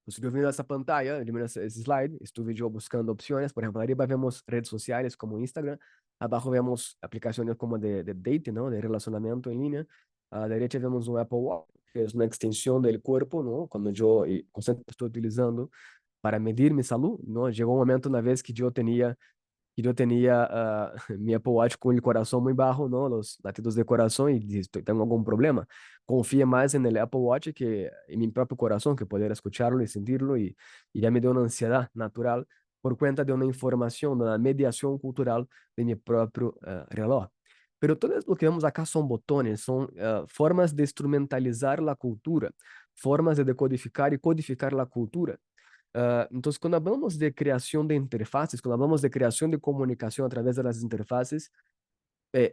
Estuve viendo essa pantalla, eliminando esse slide, estuve yo buscando opciones. Por ejemplo, arriba vemos redes sociales como Instagram, abajo vemos aplicaciones como de dating, ¿no? De relacionamiento en línea. A la derecha vemos un Apple Watch, que es una extensión del cuerpo, ¿no? Cuando yo constantemente estoy utilizando para medir mi salud, ¿no? Llegó un momento una vez que yo tenía mi Apple Watch con el corazón muy bajo, ¿no? Los latidos de corazón y dije, tengo algún problema. Confía más en el Apple Watch que en mi propio corazón, que poder escucharlo y sentirlo y ya me dio una ansiedad natural por cuenta de una información, de una mediación cultural de mi propio reloj. Pero todo lo que vemos acá son botones, son formas de instrumentalizar la cultura, formas de decodificar y codificar la cultura. Entonces, cuando hablamos de creación de interfaces, cuando hablamos de creación de comunicación a través de las interfaces,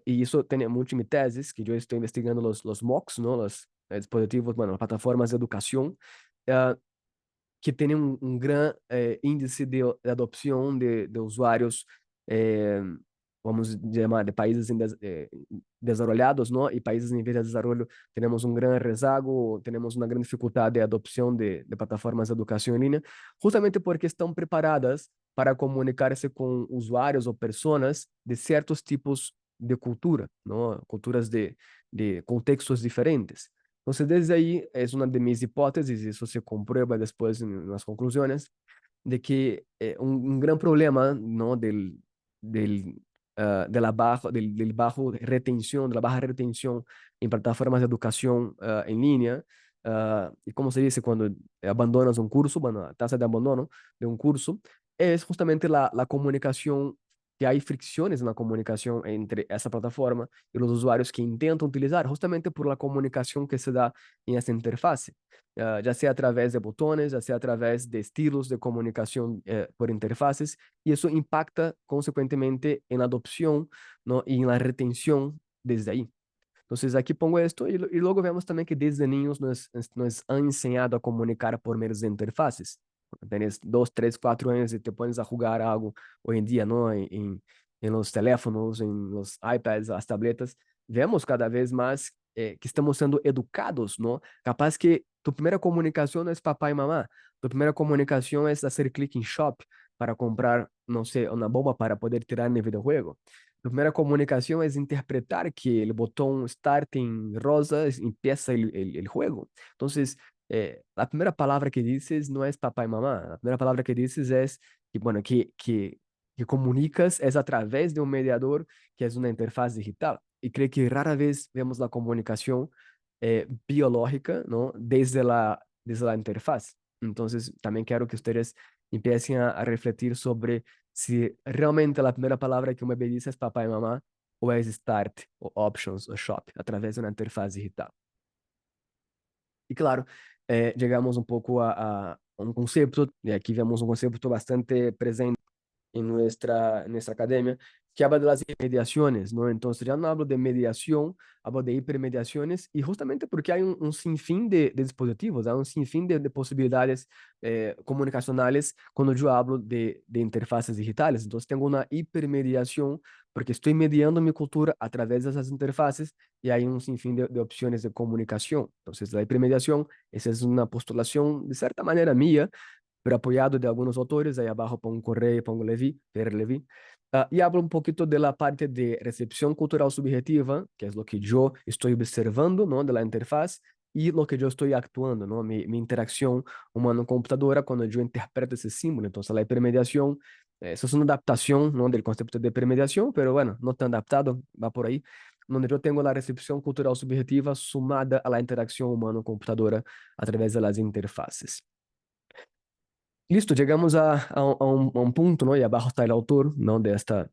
y eso tiene mucho en mi tesis, que yo estoy investigando los MOOCs, ¿no? Los dispositivos, bueno, las plataformas de educación, que tienen un gran índice de adopción de usuarios, vamos llamar, de países desarrollados, ¿no? Y países en vías de desarrollo tenemos un gran rezago, tenemos una gran dificultad de adopción de plataformas de educación en línea, justamente porque están preparadas para comunicarse con usuarios o personas de ciertos tipos de cultura, ¿no? Culturas de contextos diferentes. Entonces, desde ahí es una de mis hipótesis, y eso se comprueba después en las conclusiones, de que un gran problema, ¿no? Del bajo retención, de la baja retención en plataformas de educación en línea, y como se dice cuando abandonas un curso, bueno, la tasa de abandono de un curso, es justamente la comunicación, que hay fricciones en la comunicación entre esa plataforma y los usuarios que intentan utilizar, justamente por la comunicación que se da en esta interfase, ya sea a través de botones, ya sea a través de estilos de comunicación por interfaces, y eso impacta consecuentemente en la adopción, ¿no? Y en la retención desde ahí. Entonces aquí pongo esto y luego vemos también que desde niños nos han enseñado a comunicar por medios de interfaces. Tienes 2, 3, 4 años y te pones a jugar algo hoy en día, ¿no? En los teléfonos, en los iPads, las tabletas, vemos cada vez más que estamos siendo educados, ¿no? Capaz que tu primera comunicación no es papá y mamá, tu primera comunicación es hacer clic en shop para comprar, no sé, una bomba para poder tirar en el videojuego. La primera comunicación es interpretar que el botón Start en rosa empieza el juego. Entonces, la primera palabra que dices no es papá y mamá. La primera palabra que dices es que, bueno, que comunicas es a través de un mediador que es una interfaz digital. Y creo que rara vez vemos la comunicación biológica, ¿no? Desde la interfaz. Entonces, también quiero que ustedes empiecen a refletir sobre si realmente la primera palabra que un bebé dice es papá y mamá, o es start, o options, o shop, a través de una interfaz digital. Y claro, llegamos un poco a un concepto, y aquí vemos un concepto bastante presente en nuestra academia, que habla de las intermediaciones, ¿no? Entonces ya no hablo de mediación, hablo de hipermediaciones, y justamente porque hay un sinfín de dispositivos, hay un sinfín de posibilidades comunicacionales cuando yo hablo de interfaces digitales. Entonces tengo una hipermediación porque estoy mediando mi cultura a través de esas interfaces y hay un sinfín de opciones de comunicación. Entonces la hipermediación, esa es una postulación de cierta manera mía, pero apoyado de algunos autores. Ahí abajo pongo Correa, pongo Levy, Pierre Levy. Y hablo un poquito de la parte de recepción cultural subjetiva, que es lo que yo estoy observando, ¿no? De la interfaz, y lo que yo estoy actuando, ¿no? Mi interacción humano-computadora cuando yo interpreto ese símbolo. Entonces, la hipermediación, eso es una adaptación, ¿no? Del concepto de hipermediación, pero bueno, no tan adaptado, va por ahí, donde yo tengo la recepción cultural subjetiva sumada a la interacción humano-computadora a través de las interfaces. Listo, llegamos a un punto, ¿no? Y abajo está el autor, ¿no? De esta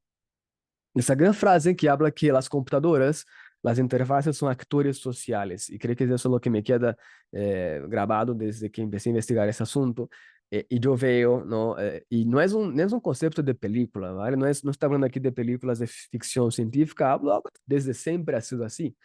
gran frase que habla que las computadoras las interfaces son actores sociales y creo que eso es lo que me queda grabado desde que empecé a investigar ese asunto. Y yo veo, ¿no? Y no es un concepto de película, ¿vale? No está hablando aquí de películas de ficción científica, hablo desde siempre ha sido así.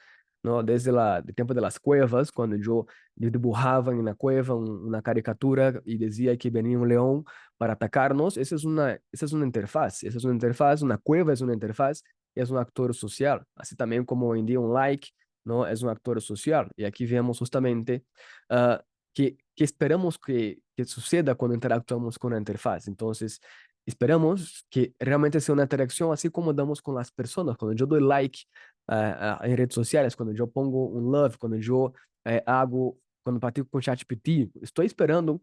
¿No? Desde el tiempo de las cuevas, cuando yo dibujaba en la cueva una caricatura y decía que venía un león para atacarnos, esa es una interfaz, esa es una interfaz, una cueva es una interfaz, y es un actor social, así también como hoy en día un like, ¿no? Es un actor social, y aquí vemos justamente ah, que esperamos que suceda cuando interactuamos con la interfaz, entonces esperamos que realmente sea una interacción así como damos con las personas, cuando yo doy like en redes sociales, cuando yo pongo un love, cuando yo cuando pratico con ChatGPT, estoy esperando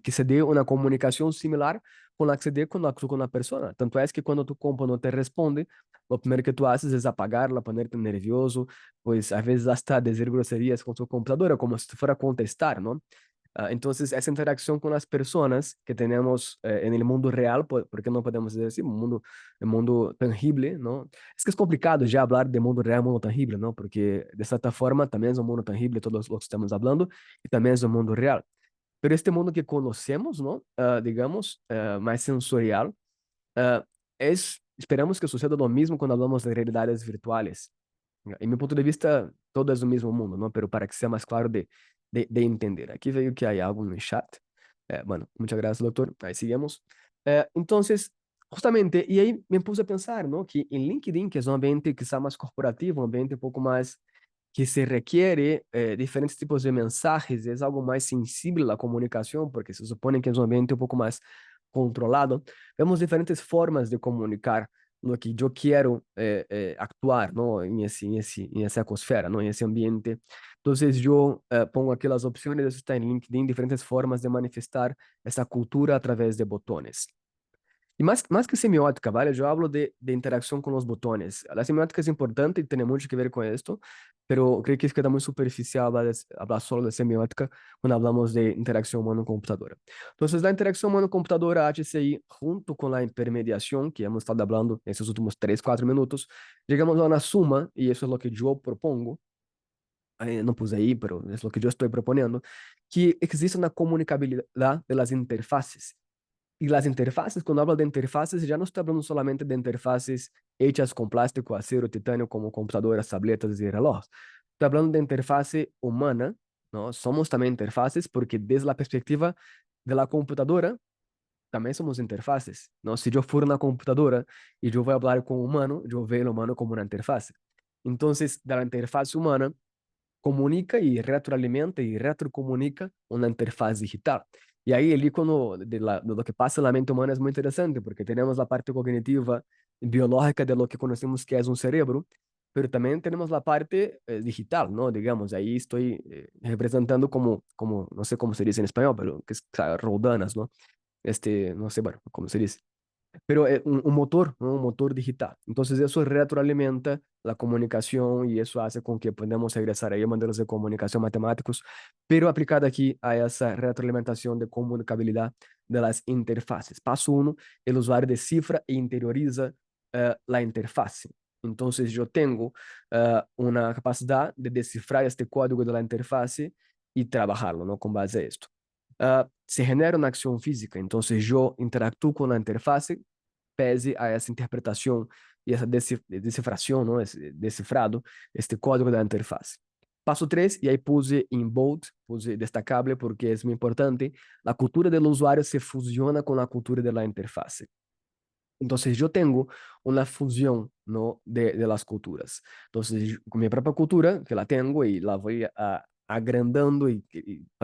que se dé una comunicación similar con la que se dé cuando actúo con la persona. Tanto es que cuando tu compa no te responde, lo primero que tú haces es apagarla, ponerte nervioso, pues a veces hasta decir groserías con tu computadora, como si te fuera a contestar, ¿no? Entonces, esa interacción con las personas que tenemos en el mundo real, porque no podemos decir así, el mundo tangible, ¿no? Es que es complicado ya hablar de mundo real, mundo tangible, ¿no? Porque de cierta forma también es un mundo tangible, todos los que estamos hablando, y también es un mundo real. Pero este mundo que conocemos, ¿no? Digamos, más sensorial, ah, esperamos que suceda lo mismo cuando hablamos de realidades virtuales. Em meu ponto de vista, todo é o mesmo mundo, não? Pero para que seja mais claro de entender. Aqui veio que há algo no chat. Bueno, muchas gracias, doctor. Aí seguimos. Entonces, justamente, e aí me puse a pensar, não? Que em LinkedIn, que é um ambiente quizá mais corporativo, um ambiente um pouco mais que se requiere diferentes tipos de mensajes, é algo mais sensível à comunicação, porque se supõe que é um ambiente um pouco mais controlado. Vemos diferentes formas de comunicar lo que yo quiero actuar, ¿no? En esa ecosfera, ¿no? En ese ambiente. Entonces yo pongo aquí las opciones, eso está en LinkedIn, diferentes formas de manifestar esa cultura a través de botones. Y más que semiótica, ¿vale? Yo hablo de interacción con los botones. La semiótica es importante y tiene mucho que ver con esto, pero creo que queda muy superficial hablar solo de semiótica cuando hablamos de interacción humano-computadora. Entonces, la interacción humano-computadora, HCI, junto con la intermediación, que hemos estado hablando en estos últimos 3, 4 minutos, llegamos a una suma, y eso es lo que yo propongo, no puse ahí, pero es lo que yo estoy proponiendo, que existe una comunicabilidad de las interfaces. Y las interfaces, cuando hablo de interfaces, ya no estoy hablando solamente de interfaces hechas con plástico, acero, titanio, como computadoras, tabletas y relojes. Estoy hablando de interfase humana, ¿no? Somos también interfaces porque desde la perspectiva de la computadora, también somos interfaces, ¿no? Si yo fuera una computadora y yo voy a hablar con un humano, yo veo el humano como una interfaz. Entonces, de la interfaz humana, comunica y retroalimenta y retrocomunica una interfaz digital. Y ahí el icono de lo que pasa en la mente humana es muy interesante porque tenemos la parte cognitiva, biológica de lo que conocemos que es un cerebro, pero también tenemos la parte digital, ¿no? Digamos, ahí estoy representando como, no sé cómo se dice en español, pero que es roldanas, ¿no? No sé, bueno, cómo se dice, pero un motor, ¿no? Un motor digital. Entonces eso retroalimenta la comunicación y eso hace con que podamos regresar ahí a modelos de comunicación matemáticos, pero aplicado aquí a esa retroalimentación de comunicabilidad de las interfaces. Paso uno, el usuario descifra e interioriza la interfaz. Entonces yo tengo una capacidad de descifrar este código de la interfaz y trabajarlo, ¿no? Con base a esto. Se genera una acción física, entonces yo interactúo con la interfaz pese a essa interpretação e essa decifração, não? Esse decifrado, este código da interface. Passo 3, e aí puse em bold, puse destacable porque é muito importante, a cultura do usuário se fusiona com a cultura da interface. Então, eu tenho uma fusão, ¿no? de las culturas. Então, com minha própria cultura, que la tenho e la vou agrandando e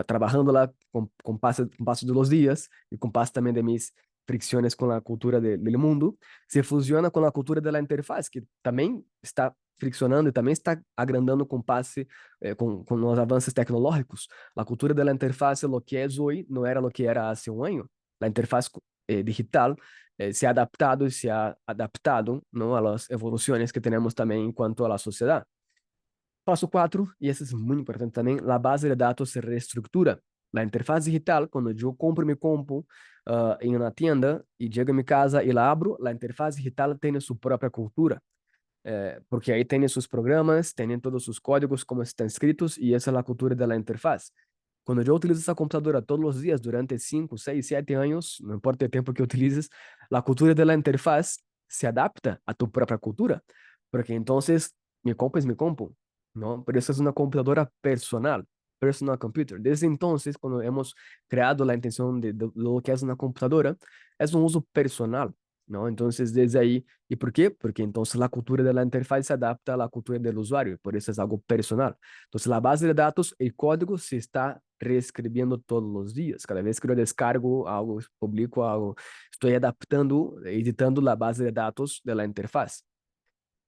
trabalhando lá com passo de los dias e com passo também de mis fricciones con la cultura del mundo, se fusiona con la cultura de la interfaz, que también está friccionando y también está agrandando con pase, con los avances tecnológicos. La cultura de la interfaz, lo que es hoy, no era lo que era hace un año. La interfaz digital se ha adaptado y se ha adaptado, ¿no? A las evoluciones que tenemos también en cuanto a la sociedad. Passo 4, e esse é muito importante também, a base de dados se reestrutura. A interface digital, quando eu compro meu compu em uma tienda e chego a minha casa e la abro, a interface digital tem sua própria cultura. porque ahí tienen sus programas, tienen todos sus códigos como están escritos y esa es la cultura de la interfaz. Cuando yo utilizo esa computadora todos los días durante 5, 6, 7 años, no importa el tiempo que utilices, la cultura de la interfaz se adapta a tu propia cultura, porque entonces mi compu es mi compu, ¿no? Pero esa es una computadora personal, personal computer. Desde entonces, cuando hemos creado la intención de lo que es una computadora, es un uso personal, ¿no? Entonces, desde ahí, ¿y por qué? Porque entonces la cultura de la interfaz se adapta a la cultura del usuario, por eso es algo personal. Entonces, la base de datos, el código se está reescribiendo todos los días. Cada vez que yo descargo algo, publico algo, estoy adaptando, editando la base de datos de la interfaz.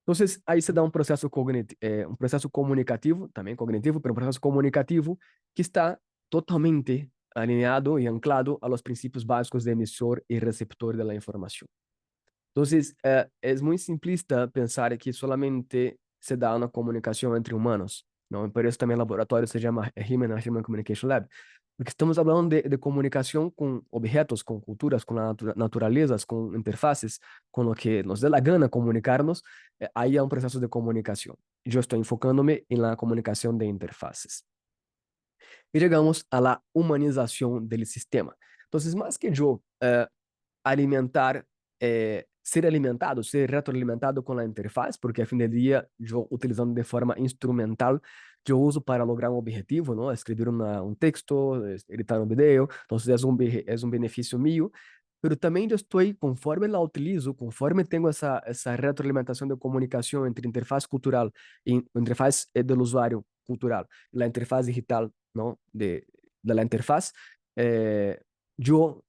Entonces, ahí se da un proceso, un proceso comunicativo, también cognitivo, pero un proceso comunicativo que está totalmente alineado y anclado a los principios básicos de emisor y receptor de la información. Entonces, es muy simplista pensar que solamente se da una comunicación entre humanos, ¿no? Por eso también el laboratorio se llama Human Communication Lab, porque estamos hablando de comunicación con objetos, con culturas, con la naturaleza, con interfaces, con lo que nos dé la gana comunicarnos, ahí hay un proceso de comunicación. Yo estoy enfocándome en la comunicación de interfaces. Y llegamos a la humanización del sistema. Entonces, más que yo alimentar, ser alimentado, ser retroalimentado com a interface, porque a fim de dia, eu utilizando de forma instrumental, eu uso para lograr um objetivo, não? Escrever um texto, editar um vídeo, então é um benefício meu, pero também eu estou, conforme la utilizo, conforme tenho essa retroalimentação de comunicação entre interface cultural e interface do usuário cultural, a interface digital, não? De la interface, eh,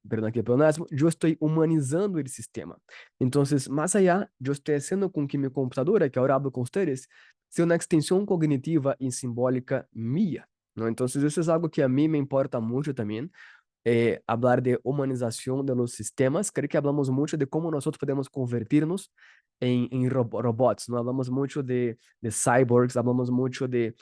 perdón aquí el pleonasmo, yo estoy humanizando el sistema. Entonces, más allá, yo estoy haciendo con que mi computadora, que ahora hablo con ustedes, sea una extensión cognitiva y simbólica mía, ¿no? Entonces, eso es algo que a mí me importa mucho también, hablar de humanización de los sistemas. Creo que hablamos mucho de cómo nosotros podemos convertirnos en robots, ¿no? Hablamos mucho de cyborgs, hablamos mucho de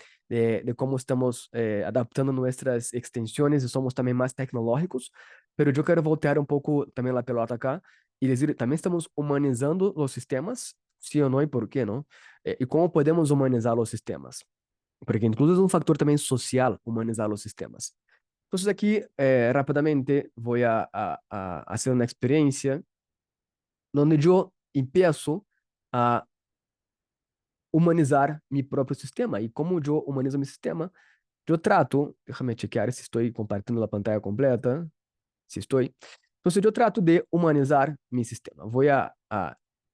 cómo estamos adaptando nuestras extensiones y somos también más tecnológicos, pero yo quiero voltear un poco también la pelota acá y decir, también estamos humanizando los sistemas, sí o no y por qué, ¿no? Y cómo podemos humanizar los sistemas, porque incluso es un factor también social humanizar los sistemas. Entonces aquí rápidamente voy a hacer una experiencia donde yo empiezo a humanizar mi propio sistema. Y como yo humanizo mi sistema, yo trato, déjame chequear si estoy compartiendo la pantalla completa, si estoy. Entonces yo trato de humanizar mi sistema. Voy a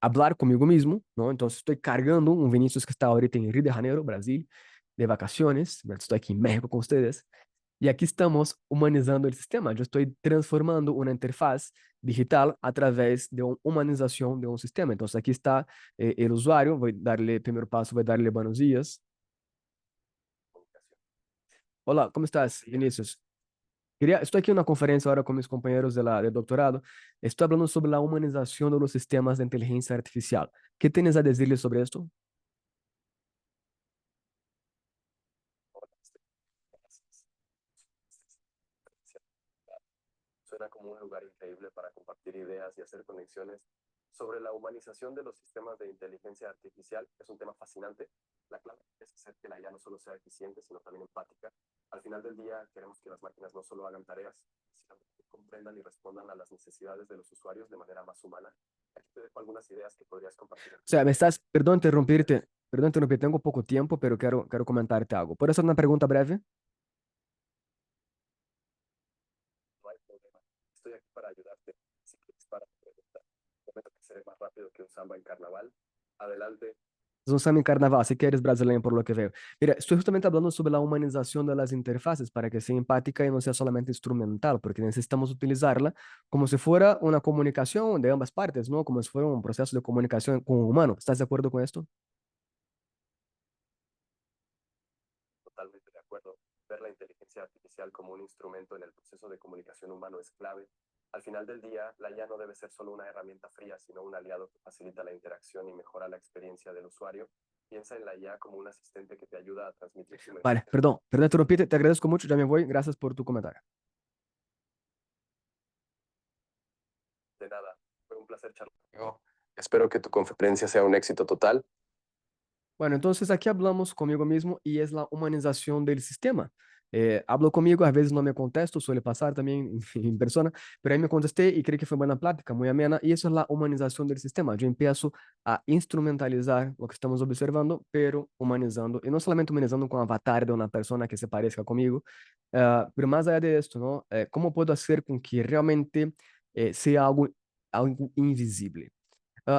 hablar conmigo mismo, ¿no? Entonces estoy cargando un Vinicius que está ahorita en Río de Janeiro, Brasil, de vacaciones. Estoy aquí en México con ustedes. Y aquí estamos humanizando el sistema. Yo estoy transformando una interfaz digital a través de una humanización de un sistema. Entonces aquí está el usuario. Voy a darle, primer paso, voy a darle buenos días. Hola, ¿cómo estás, Vinicius? Estoy aquí en una conferencia ahora con mis compañeros de doctorado. Estoy hablando sobre la humanización de los sistemas de inteligencia artificial. ¿Qué tienes a decirles sobre esto? Suena como un lugar increíble para compartir ideas y hacer conexiones sobre la humanización de los sistemas de inteligencia artificial. Es un tema fascinante. La clave es hacer que la IA no solo sea eficiente, sino también empática. Al final del día, queremos que las máquinas no solo hagan tareas, sino que comprendan y respondan a las necesidades de los usuarios de manera más humana. Aquí te dejo algunas ideas que podrías compartir. O sea, perdón interrumpirte, tengo poco tiempo, pero quiero comentarte algo. ¿Puedo hacer una pregunta breve? No hay problema. Estoy aquí para ayudarte. Si quieres para preguntar, prometo que seré más rápido que un samba en carnaval. Adelante. Es un samba en carnaval, así que eres brasileño por lo que veo. Mira, estoy justamente hablando sobre la humanización de las interfaces para que sea empática y no sea solamente instrumental, porque necesitamos utilizarla como si fuera una comunicación de ambas partes, ¿no? Como si fuera un proceso de comunicación con un humano. ¿Estás de acuerdo con esto? Totalmente de acuerdo. Ver la inteligencia artificial como un instrumento en el proceso de comunicación humano es clave. Al final del día, la IA no debe ser solo una herramienta fría, sino un aliado que facilita la interacción y mejora la experiencia del usuario. Piensa en la IA como un asistente que te ayuda a transmitir su mensaje. Vale, perdón, interrumpirte, te agradezco mucho, ya me voy, gracias por tu comentario. De nada, fue un placer charlar contigo. Espero que tu conferencia sea un éxito total. Bueno, entonces aquí hablamos conmigo mismo y es la humanización del sistema. Hablo conmigo, a veces no me contesto, suele pasar también en persona, pero ahí me contesté y creí que fue buena plática, muy amena, y eso es la humanización del sistema. Yo empiezo a instrumentalizar lo que estamos observando, pero humanizando, y no solamente humanizando con avatar de una persona que se parezca conmigo, pero más allá de esto, ¿no? ¿Cómo puedo hacer con que realmente sea algo invisible?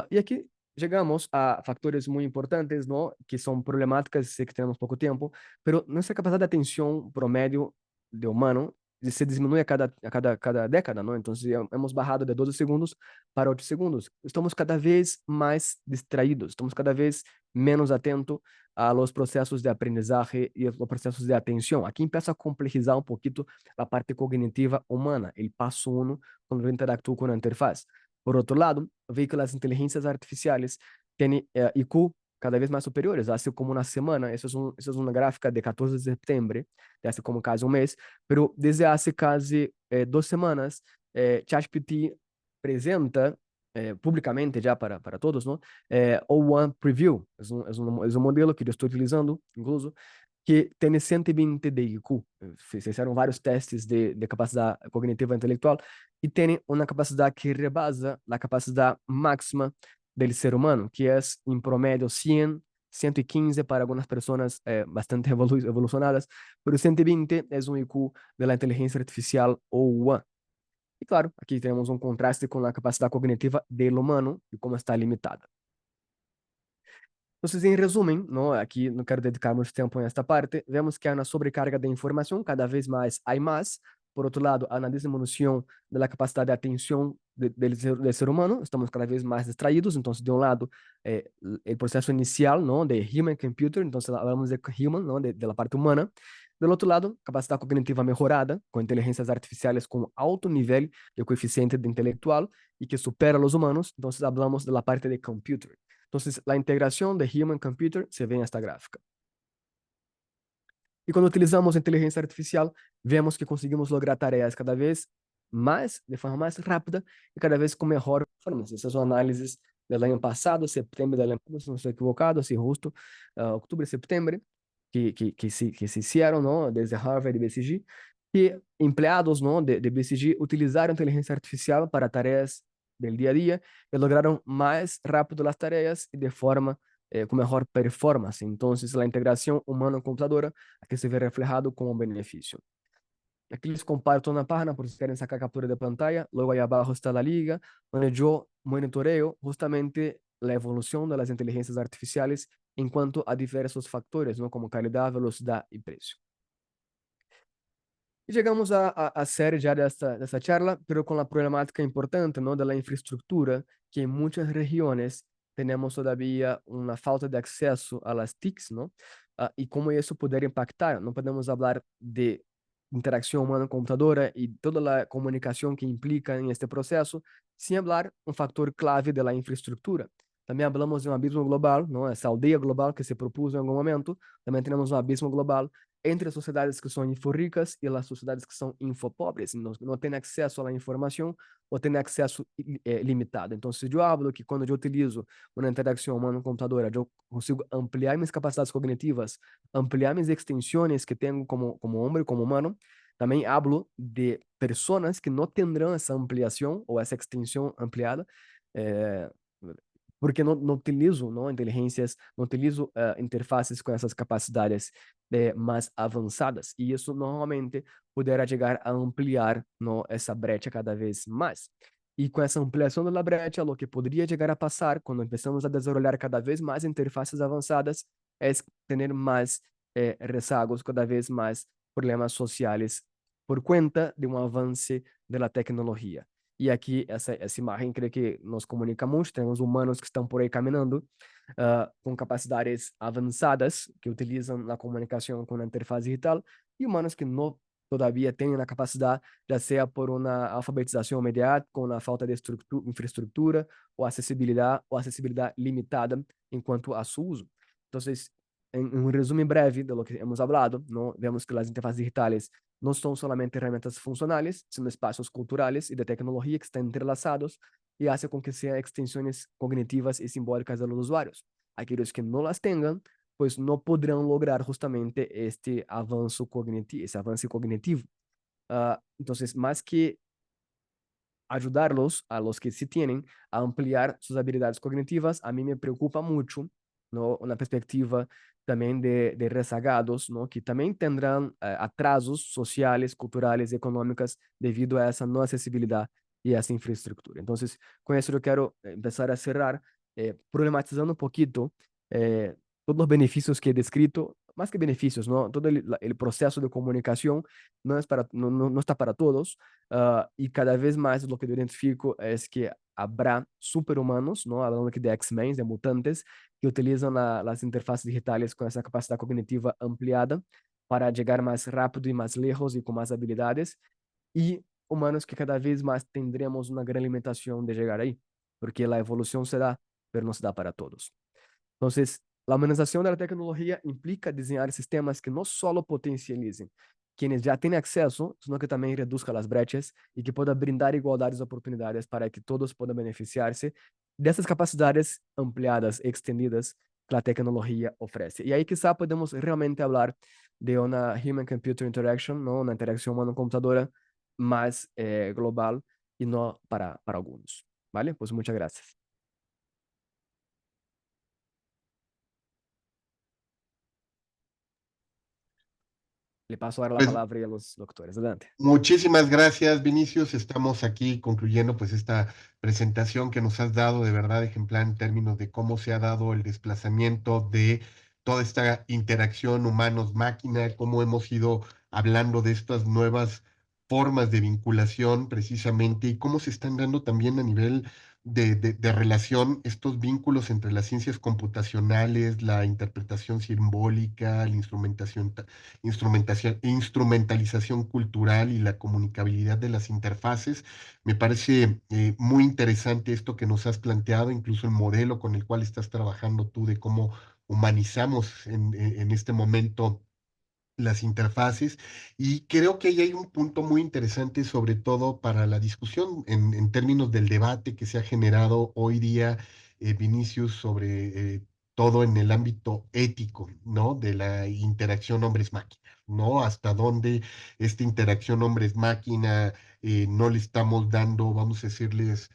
Y aquí llegamos a factores muy importantes, ¿no? Que son problemáticas, sé que tenemos poco tiempo, pero nuestra capacidad de atención promedio de humano se disminuye cada década, ¿no? Entonces hemos bajado de 12 segundos para 8 segundos. Estamos cada vez más distraídos, estamos cada vez menos atentos a los procesos de aprendizaje y los procesos de atención. Aquí empieza a complejizar un poquito la parte cognitiva humana, el paso uno cuando yo interactúo con la interfaz. Por outro lado, vi que as inteligências artificiais têm IQ cada vez mais superiores. Hace como uma semana, isso é uma gráfica de 14 de setembro, hace como quase um mês, pero desde hace quase 2 semanas, ChatGPT apresenta publicamente já para todos, não? O1 Preview, é um modelo que eu estou utilizando, incluso, que tem 120 de IQ. Se fizeram vários testes de capacidade cognitiva intelectual e tem uma capacidade que rebasa a capacidade máxima do ser humano, que é, em promédio, 100, 115 para algumas pessoas bastante evolucionadas, mas 120 é um IQ da inteligência artificial O1. E claro, aqui temos um contraste com a capacidade cognitiva do humano e como está limitada. Entonces, en resumen, ¿no? Aquí no quiero dedicar mucho tiempo en esta parte, vemos que hay una sobrecarga de información, cada vez más hay más. Por otro lado, hay una disminución de la capacidad de atención del ser humano, estamos cada vez más distraídos. Entonces, de un lado, el proceso inicial, ¿no? De human computer, entonces hablamos de human, ¿no? De la parte humana. Del otro lado, capacidad cognitiva mejorada, con inteligencias artificiales con alto nivel de coeficiente de intelectual y que supera a los humanos. Entonces, hablamos de la parte de computer. Entonces, la integración de Human Computer se ve en esta gráfica. Y cuando utilizamos inteligencia artificial, vemos que conseguimos lograr tareas cada vez más, de forma más rápida y cada vez con mejor performance. Esas son análisis del año pasado, septiembre del año pasado, si no estoy equivocado, así justo, octubre, septiembre, que se hicieron, ¿no? Desde Harvard y BCG, que empleados, ¿no? de BCG utilizaron inteligencia artificial para tareas del día a día y lograron más rápido las tareas y de forma com mejor performance. Entonces, la integración humano-computadora aquí se ve reflejado como un beneficio. Aquí les comparto una página por si quieren sacar captura de pantalla. Luego ahí abajo está la liga, donde yo monitoreo justamente la evolución de las inteligencias artificiales en cuanto a diversos factores, ¿no? Como calidad, velocidad y precio. E chegamos à série já dessa charla, pero com a problemática importante, ¿no? De la infraestructura, que em muitas regiões temos todavía uma falta de acesso a las TICs, ¿no? E como isso poder impactar. Não podemos falar de interação humana-computadora e toda a comunicação que implica em este processo, sem falar um fator clave da infraestrutura. Também falamos de um abismo global, não? Essa aldeia global que se propôs em algum momento. Também temos um abismo global entre as sociedades que são info-ricas e as sociedades que são infopobres, não têm acesso à informação ou têm acesso limitado. Então, se eu falo que quando eu utilizo uma interação humano-computadora, eu consigo ampliar minhas capacidades cognitivas, ampliar minhas extensões que tenho como homem, como humano, também falo de pessoas que não terão essa ampliação ou essa extensão ampliada, porque não utilizo inteligências, não utilizo interfaces com essas capacidades mais avançadas. E isso normalmente poderá chegar a ampliar essa brecha cada vez mais. E com essa ampliação da brecha, o que poderia chegar a passar quando começamos a desenvolver cada vez mais interfaces avançadas é ter mais rezagos, cada vez mais problemas sociais por conta de um avanço da tecnologia. E aqui, essa imagem, creio que nos comunica muito. Temos humanos que estão por aí caminhando com capacidades avançadas, que utilizam a comunicação com a interface digital, e humanos que não todavia têm a capacidade, já seja por uma alfabetização imediata, com a falta de infraestrutura, ou acessibilidade limitada enquanto a seu uso. Então, em um resumo breve de lo que hemos hablado, ¿no? Vemos que as interfaces digitais não são somente ferramentas funcionais, são espaços culturais e de tecnologia que estão entrelaçados e fazem com que sejam extensões cognitivas e simbólicas dos usuários. aquellos que no las tengan, pues no podrán lograr justamente este avance cognitivo. Entonces, más que ayudarlos a los que sí tienen a ampliar sus habilidades cognitivas, a mí me preocupa mucho, ¿no? Una perspectiva también de rezagados, ¿no? Que también tendrán atrasos sociales, culturales, económicas debido a esa no accesibilidad y a esa infraestructura. Entonces, con eso yo quiero empezar a cerrar, problematizando un poquito todos los beneficios que he descrito, más que beneficios, ¿no? Todo el proceso de comunicación no, es para, no está para todos. Y cada vez más lo que yo identifico es que habrá superhumanos, ¿no? Hablando aquí de X-Men, de mutantes, que utilizan las interfaces digitales con esa capacidad cognitiva ampliada para llegar más rápido y más lejos y con más habilidades. Y humanos que cada vez más tendremos una gran limitación de llegar ahí, porque la evolución se da, pero no se da para todos. Entonces, la humanización de la tecnología implica diseñar sistemas que no solo potencialicen quienes ya tienen acceso, sino que también reduzca las brechas y que pueda brindar igualdades de oportunidades para que todos puedan beneficiarse de essas capacidades ampliadas, extendidas que la tecnología ofrece. Y ahí quizá podemos realmente hablar de una human-computer interaction, ¿no? Una interacción humano-computadora más global y no para algunos. ¿Vale? Pues muchas gracias. Le paso ahora la Pues palabra a los doctores. Adelante. muchísimas gracias, Vinicius. Estamos aquí concluyendo pues esta presentación que nos has dado de verdad ejemplar en términos de cómo se ha dado el desplazamiento de toda esta interacción humanos-máquina, cómo hemos ido hablando de estas nuevas formas de vinculación precisamente y cómo se están dando también a nivel de relación estos vínculos entre las ciencias computacionales, la interpretación simbólica, la instrumentalización cultural y la comunicabilidad de las interfaces. Me parece muy interesante esto que nos has planteado, incluso el modelo con el cual estás trabajando tú de cómo humanizamos en este momento las interfaces y creo que ahí hay un punto muy interesante sobre todo para la discusión en términos del debate que se ha generado hoy día, Vinicius, sobre todo en el ámbito ético, ¿no? De la interacción hombres-máquina, ¿no? Hasta dónde esta interacción hombres-máquina no le estamos dando, vamos a decirles,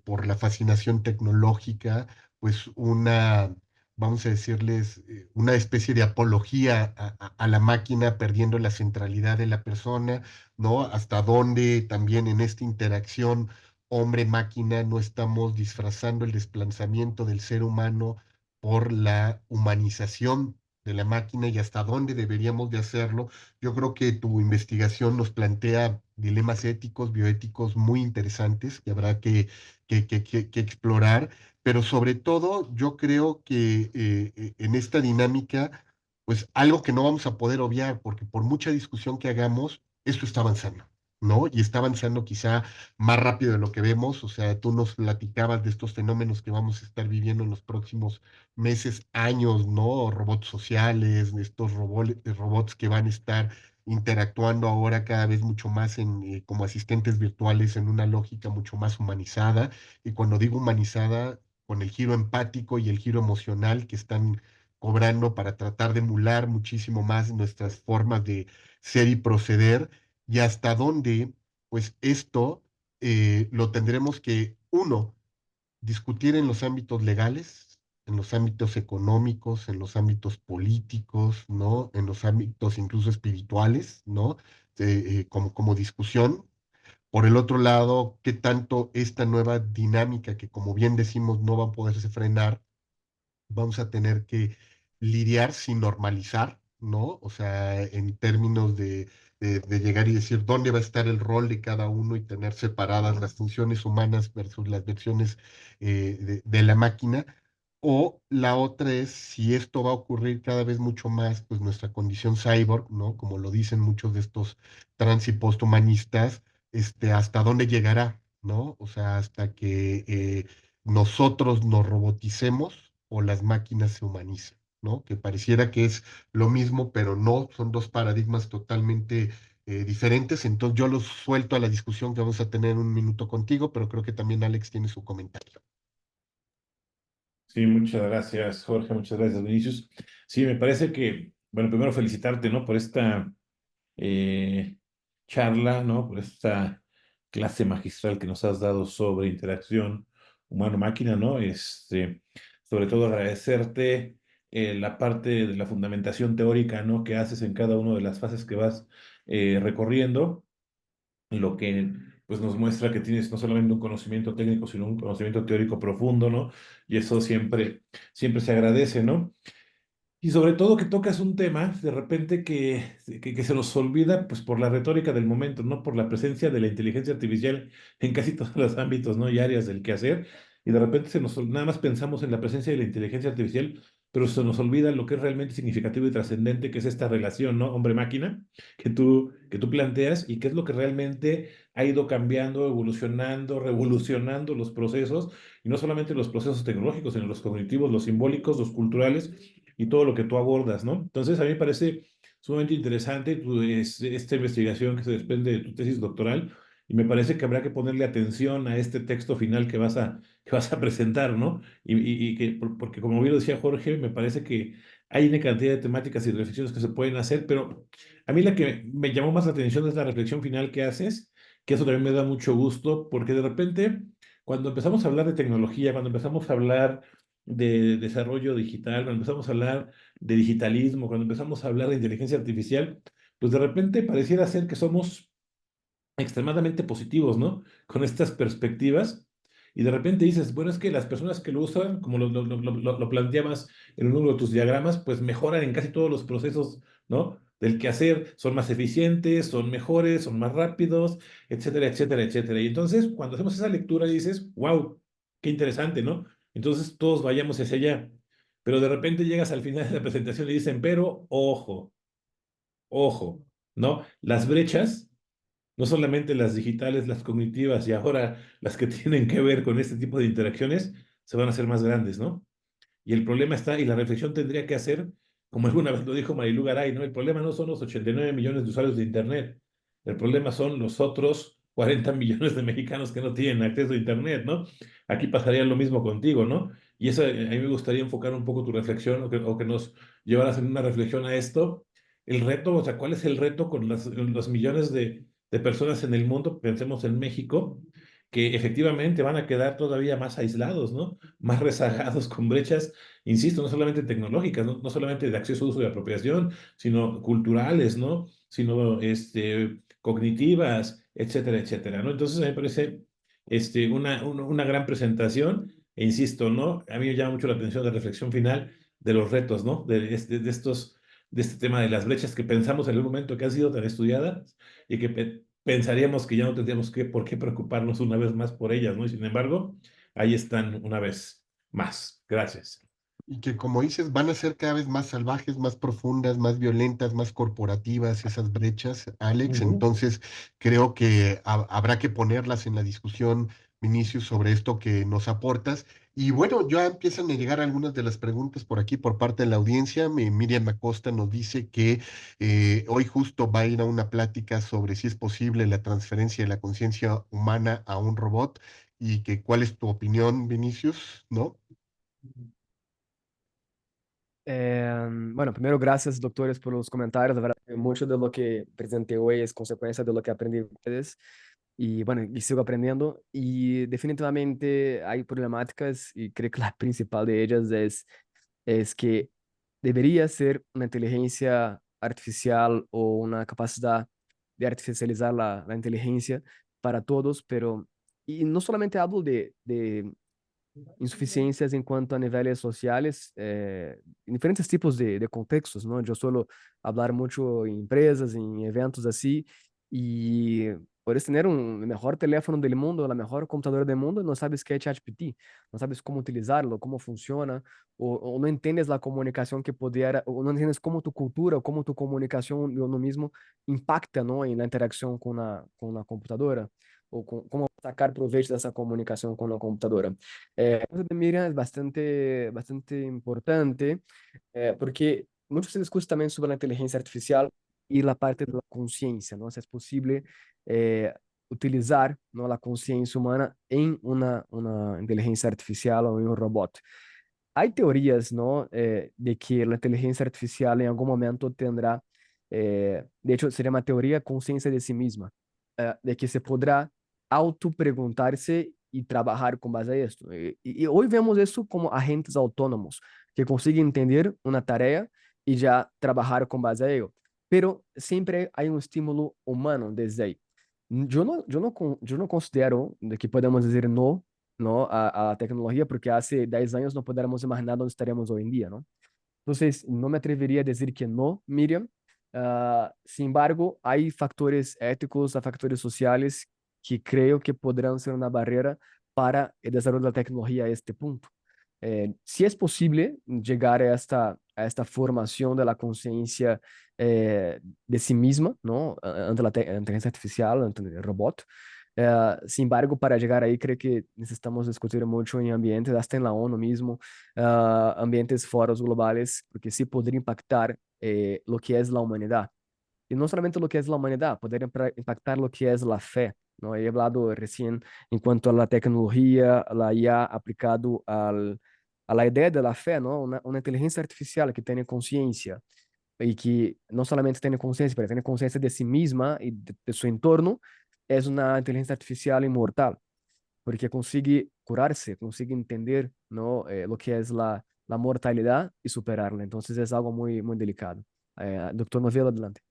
por la fascinación tecnológica, pues una vamos a decirles, una especie de apología a la máquina, perdiendo la centralidad de la persona, ¿no? Hasta dónde también en esta interacción hombre-máquina no estamos disfrazando el desplazamiento del ser humano por la humanización de la máquina y hasta dónde deberíamos de hacerlo. Yo creo que tu investigación nos plantea dilemas éticos, bioéticos muy interesantes que habrá que explorar, pero sobre todo yo creo que en esta dinámica, pues algo que no vamos a poder obviar, porque por mucha discusión que hagamos, esto está avanzando, ¿no? Y está avanzando quizá más rápido de lo que vemos, o sea, tú nos platicabas de estos fenómenos que vamos a estar viviendo en los próximos meses, años, ¿no? Robots sociales, estos robots que van a estar interactuando ahora cada vez mucho más como asistentes virtuales en una lógica mucho más humanizada. Y cuando digo humanizada, con el giro empático y el giro emocional que están cobrando para tratar de emular muchísimo más nuestras formas de ser y proceder, y hasta dónde, pues esto lo tendremos que, uno, discutir en los ámbitos legales, en los ámbitos económicos, en los ámbitos políticos, ¿no? En los ámbitos incluso espirituales, ¿no? Como discusión, por el otro lado, qué tanto esta nueva dinámica que, como bien decimos, no va a poderse frenar, vamos a tener que lidiar sin normalizar, ¿no? O sea, en términos de llegar y decir dónde va a estar el rol de cada uno y tener separadas las funciones humanas versus las versiones de la máquina. O la otra es, si esto va a ocurrir cada vez mucho más, pues nuestra condición cyborg, ¿no? Como lo dicen muchos de estos trans y posthumanistas, hasta dónde llegará, ¿no? O sea, hasta que nosotros nos roboticemos o las máquinas se humanicen, ¿no? Que pareciera que es lo mismo, pero no, son dos paradigmas totalmente diferentes. Entonces yo los suelto a la discusión que vamos a tener en un minuto contigo, pero creo que también Alex tiene su comentario. Sí, muchas gracias, Jorge, muchas gracias, Vinicius. Sí, me parece que, bueno, primero felicitarte, ¿no? Por esta eh, charla, ¿no? Por esta clase magistral que nos has dado sobre interacción humano-máquina, ¿no? Sobre todo agradecerte la parte de la fundamentación teórica, ¿no? Que haces en cada una de las fases que vas recorriendo, lo que pues nos muestra que tienes no solamente un conocimiento técnico, sino un conocimiento teórico profundo, ¿no? Y eso siempre se agradece, ¿no? Y sobre todo que tocas un tema de repente que se nos olvida pues por la retórica del momento, ¿no? Por la presencia de la inteligencia artificial en casi todos los ámbitos, ¿no? Y áreas del quehacer. Y de repente nada más pensamos en la presencia de la inteligencia artificial, pero se nos olvida lo que es realmente significativo y trascendente, que es esta relación, ¿no? Hombre-máquina, que tú planteas y que es lo que realmente ha ido cambiando, evolucionando, revolucionando los procesos, y no solamente los procesos tecnológicos, sino los cognitivos, los simbólicos, los culturales y todo lo que tú abordas, ¿no? Entonces, a mí me parece sumamente interesante esta investigación que se desprende de tu tesis doctoral, y me parece que habrá que ponerle atención a este texto final que vas a presentar, ¿no? Porque como bien lo decía Jorge, me parece que hay una cantidad de temáticas y reflexiones que se pueden hacer, pero a mí la que me llamó más la atención es la reflexión final que haces, que eso también me da mucho gusto, porque de repente, cuando empezamos a hablar de tecnología, cuando empezamos a hablar de desarrollo digital, cuando empezamos a hablar de digitalismo, cuando empezamos a hablar de inteligencia artificial, pues de repente pareciera ser que somos extremadamente positivos, ¿no? Con estas perspectivas. Y de repente dices, bueno, es que las personas que lo usan, como lo planteabas en uno de tus diagramas, pues mejoran en casi todos los procesos, ¿no? Del quehacer, son más eficientes, son mejores, son más rápidos, etcétera, etcétera, etcétera. Y entonces, cuando hacemos esa lectura, dices, wow, qué interesante, ¿no? Entonces, todos vayamos hacia allá. Pero de repente llegas al final de la presentación y dicen, pero ojo, ojo, ¿no? Las brechas, no solamente las digitales, las cognitivas y ahora las que tienen que ver con este tipo de interacciones, se van a hacer más grandes, ¿no? Y el problema está, y la reflexión tendría que hacer, como alguna vez lo dijo Marilu Garay, ¿no? El problema no son los 89 millones de usuarios de Internet, el problema son los otros 40 millones de mexicanos que no tienen acceso a Internet, ¿no? Aquí pasaría lo mismo contigo, ¿no? Y eso, a mí me gustaría enfocar un poco tu reflexión, o que nos llevaras en una reflexión a esto. El reto, o sea, ¿cuál es el reto con los millones de personas en el mundo? Pensemos en México, que efectivamente van a quedar todavía más aislados, ¿no? Más rezagados, con brechas, insisto, no solamente tecnológicas, no solamente de acceso, uso y apropiación, sino culturales, ¿no? Sino cognitivas, etcétera, etcétera, ¿no? Entonces, me parece una gran presentación, e insisto, ¿no? A mí me llama mucho la atención la reflexión final de los retos, ¿no? De este tema de las brechas que pensamos en un momento que han sido tan estudiadas y que pensaríamos que ya no tendríamos por qué preocuparnos una vez más por ellas, ¿no? Y sin embargo, ahí están una vez más. Gracias. Y que como dices, van a ser cada vez más salvajes, más profundas, más violentas, más corporativas esas brechas, Alex. Ujú. Entonces, creo que habrá que ponerlas en la discusión, Vinicius, sobre esto que nos aportas. Y bueno, ya empiezan a llegar algunas de las preguntas por aquí por parte de la audiencia. Miriam Acosta nos dice que hoy justo va a ir a una plática sobre si es posible la transferencia de la conciencia humana a un robot y que cuál es tu opinión, Vinicius, ¿no? Bueno, primero, gracias, doctores, por los comentarios. La verdad, que mucho de lo que presenté hoy es consecuencia de lo que aprendí con ustedes. Y bueno, y sigo aprendiendo. Y definitivamente hay problemáticas y creo que la principal de ellas es que debería ser una inteligencia artificial o una capacidad de artificializar la inteligencia para todos, pero, y no solamente hablo de insuficiências enquanto a níveis sociais, em diferentes tipos de contextos, não? Eu suelo falar muito em empresas, em eventos assim, e puedes ter um melhor teléfono do mundo, a melhor computadora do mundo, não sabes que é ChatGPT, não sabes como utilizá-lo, como funciona, ou não entendes a comunicação que pudiera, ou não entendes como tu cultura, ou como tu comunicação no mesmo impacta, não, na interação com a computadora, ou como sacar proveito dessa comunicação com a computadora. Coisa de Miriam é bastante importante, porque muito se discute também sobre a inteligência artificial e a parte da consciência, não? Se é possível utilizar, não, a consciência humana em uma inteligência artificial ou em um robot. hay teorías, ¿no? De que la inteligencia artificial en algún momento tendrá, de hecho, sería una teoría conciencia de sí misma, de que se podrá auto-preguntarse y trabajar con base a esto. Y hoy vemos eso como agentes autónomos que consiguen entender una tarea y ya trabajar con base a ello. Pero siempre hay un estímulo humano desde ahí. Yo no considero de que podemos decir no, ¿no? A la tecnología, porque hace 10 años no podríamos imaginar dónde estaríamos hoy en día, ¿no? Entonces, no me atrevería a decir que no, Miriam. Sin embargo, hay factores éticos, hay factores sociales que creo que podrán ser una barrera para el desarrollo de la tecnología a este punto. Si es posible llegar a esta formación de la conciencia de sí misma, ¿no? Ante la inteligencia artificial, ante el robot. Sin embargo, para llegar ahí, creo que necesitamos discutir mucho en ambientes, hasta en la ONU mismo, ambientes, foros globales, porque sí podría impactar lo que es la humanidad. Y no solamente lo que es la humanidad, podría impactar lo que es la fe, ¿no? He hablado recién en cuanto a la tecnología, la IA aplicado a la idea de la fe, ¿no? Una inteligencia artificial que tiene conciencia y que no solamente tiene conciencia, pero tiene conciencia de sí misma y de su entorno, es una inteligencia artificial inmortal, porque consigue curarse, consigue entender, ¿no? Lo que es la mortalidad y superarla. Entonces es algo muy, muy delicado. Doctor Novelo, adelante.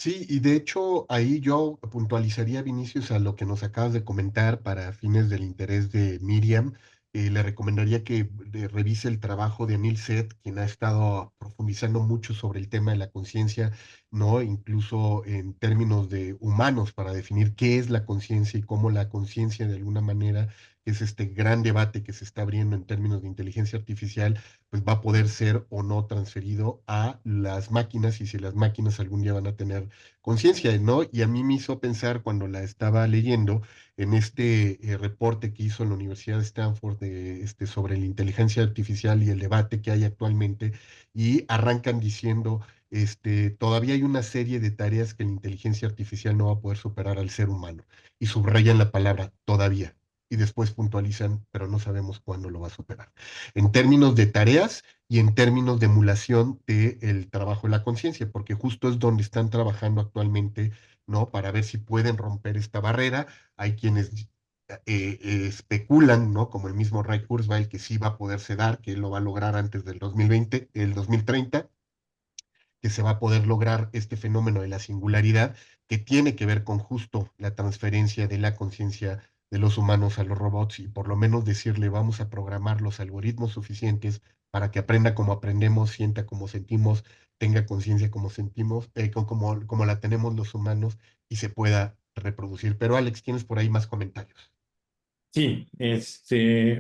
Sí, y de hecho ahí yo puntualizaría, Vinicius, a lo que nos acabas de comentar para fines del interés de Miriam. Le recomendaría que revise el trabajo de Emil Seth, quien ha estado profundizando mucho sobre el tema de la conciencia, ¿no? Incluso en términos de humanos, para definir qué es la conciencia y cómo la conciencia de alguna manera, que es este gran debate que se está abriendo en términos de inteligencia artificial, pues va a poder ser o no transferido a las máquinas y si las máquinas algún día van a tener conciencia, ¿no? Y a mí me hizo pensar cuando la estaba leyendo en este reporte que hizo la Universidad de Stanford sobre la inteligencia artificial y el debate que hay actualmente, y arrancan diciendo, todavía hay una serie de tareas que la inteligencia artificial no va a poder superar al ser humano, y subrayan la palabra todavía. Y después puntualizan, pero no sabemos cuándo lo va a superar. En términos de tareas, y en términos de emulación del trabajo de la conciencia, porque justo es donde están trabajando actualmente, ¿no? Para ver si pueden romper esta barrera. Hay quienes especulan, ¿no? Como el mismo Ray Kurzweil, que sí va a poderse dar, que él lo va a lograr antes del 2020, el 2030, que se va a poder lograr este fenómeno de la singularidad, que tiene que ver con justo la transferencia de la conciencia de los humanos a los robots y por lo menos decirle vamos a programar los algoritmos suficientes para que aprenda como aprendemos, sienta como sentimos, tenga conciencia como sentimos, como la tenemos los humanos y se pueda reproducir. Pero Alex, tienes por ahí más comentarios. Sí,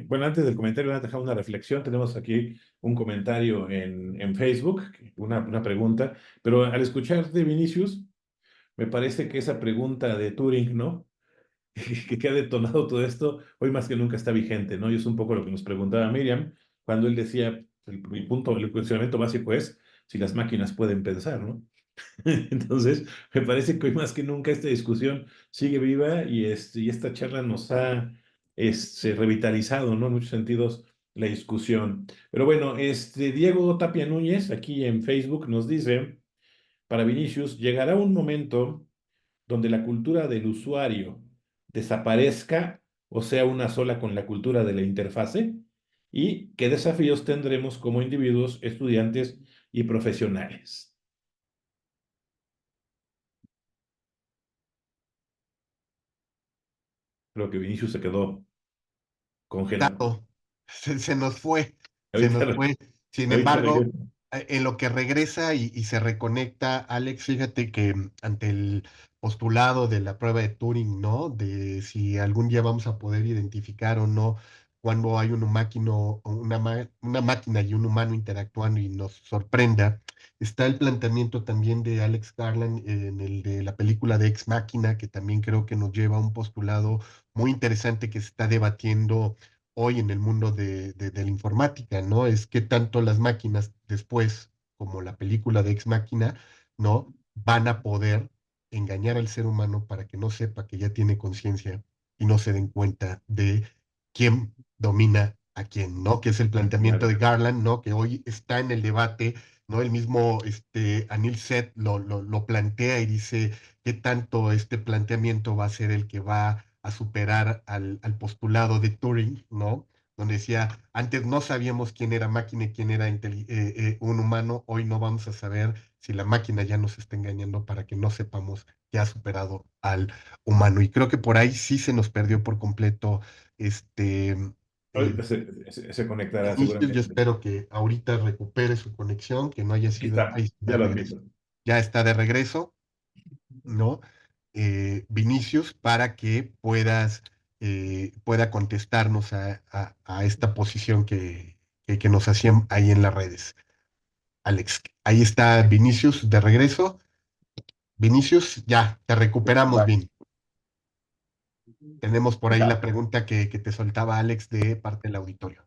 bueno, antes del comentario, voy a dejar una reflexión. Tenemos aquí un comentario en Facebook, una pregunta, pero al escucharte, Vinicius, me parece que esa pregunta de Turing, ¿no? Que ha detonado todo esto, hoy más que nunca está vigente, ¿no? Y es un poco lo que nos preguntaba Miriam, cuando él decía, el punto, el cuestionamiento básico es si las máquinas pueden pensar, ¿no? Entonces, me parece que hoy más que nunca esta discusión sigue viva y esta charla nos ha revitalizado, ¿no? En muchos sentidos la discusión. Pero bueno, Diego Tapia Núñez, aquí en Facebook, nos dice, para Vinicius, llegará un momento donde la cultura del usuario desaparezca o sea una sola con la cultura de la interfase y qué desafíos tendremos como individuos, estudiantes y profesionales. Creo que Vinicius se quedó congelado. Claro, se nos fue, se Ahorita, nos fue. Sin ahorita embargo, regreso. en lo que regresa y se reconecta, Alex, fíjate que ante el postulado de la prueba de Turing, ¿no? De si algún día vamos a poder identificar o no cuando hay una máquina y un humano interactuando y nos sorprenda, está el planteamiento también de Alex Garland en el de la película de Ex Machina, que también creo que nos lleva a un postulado muy interesante que se está debatiendo hoy en el mundo de la informática, ¿no? Es que tanto las máquinas después, como la película de Ex Machina, ¿no? Van a poder engañar al ser humano para que no sepa que ya tiene conciencia y no se den cuenta de quién domina a quién, ¿no? Que es el planteamiento Claro. de Garland, ¿no? Que hoy está en el debate, ¿no? El mismo Anil Seth lo plantea y dice qué tanto este planteamiento va a ser el que va a superar al postulado de Turing, ¿no? Donde decía, antes no sabíamos quién era máquina y quién era un humano, hoy no vamos a saber si la máquina ya nos está engañando para que no sepamos que ha superado al humano. Y creo que por ahí sí se nos perdió por completo este Hoy eh, se conectará Vinicius. Yo seguramente. espero que ahorita recupere su conexión, que no haya Aquí sido, está, ahí está de ya lo regreso. admito. Ya está de regreso, ¿no? Vinicius, para que pueda contestarnos a esta posición que nos hacían ahí en las redes. Alex, ahí está Vinicius de regreso. Vinicius, ya, te recuperamos Vale. bien. Tenemos por ahí Acá. la pregunta que te soltaba Alex de parte del auditorio.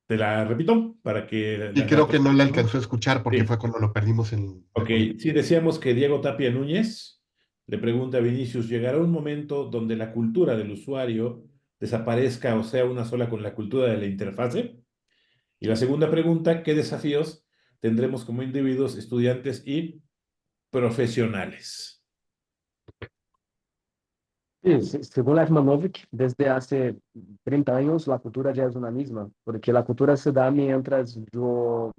Te la repito para que Y la creo que no le persona. alcanzó a escuchar porque Sí. fue cuando lo perdimos en la Ok, conexión. sí, decíamos que Diego Tapia Núñez le pregunta a Vinicius, ¿llegará un momento donde la cultura del usuario desaparezca o sea una sola con la cultura de la interfase? Y la segunda pregunta, ¿qué desafíos tendremos como individuos, estudiantes y profesionales? Sí, según Lechmanovic, desde hace 30 años la cultura ya es una misma, porque la cultura se da mientras yo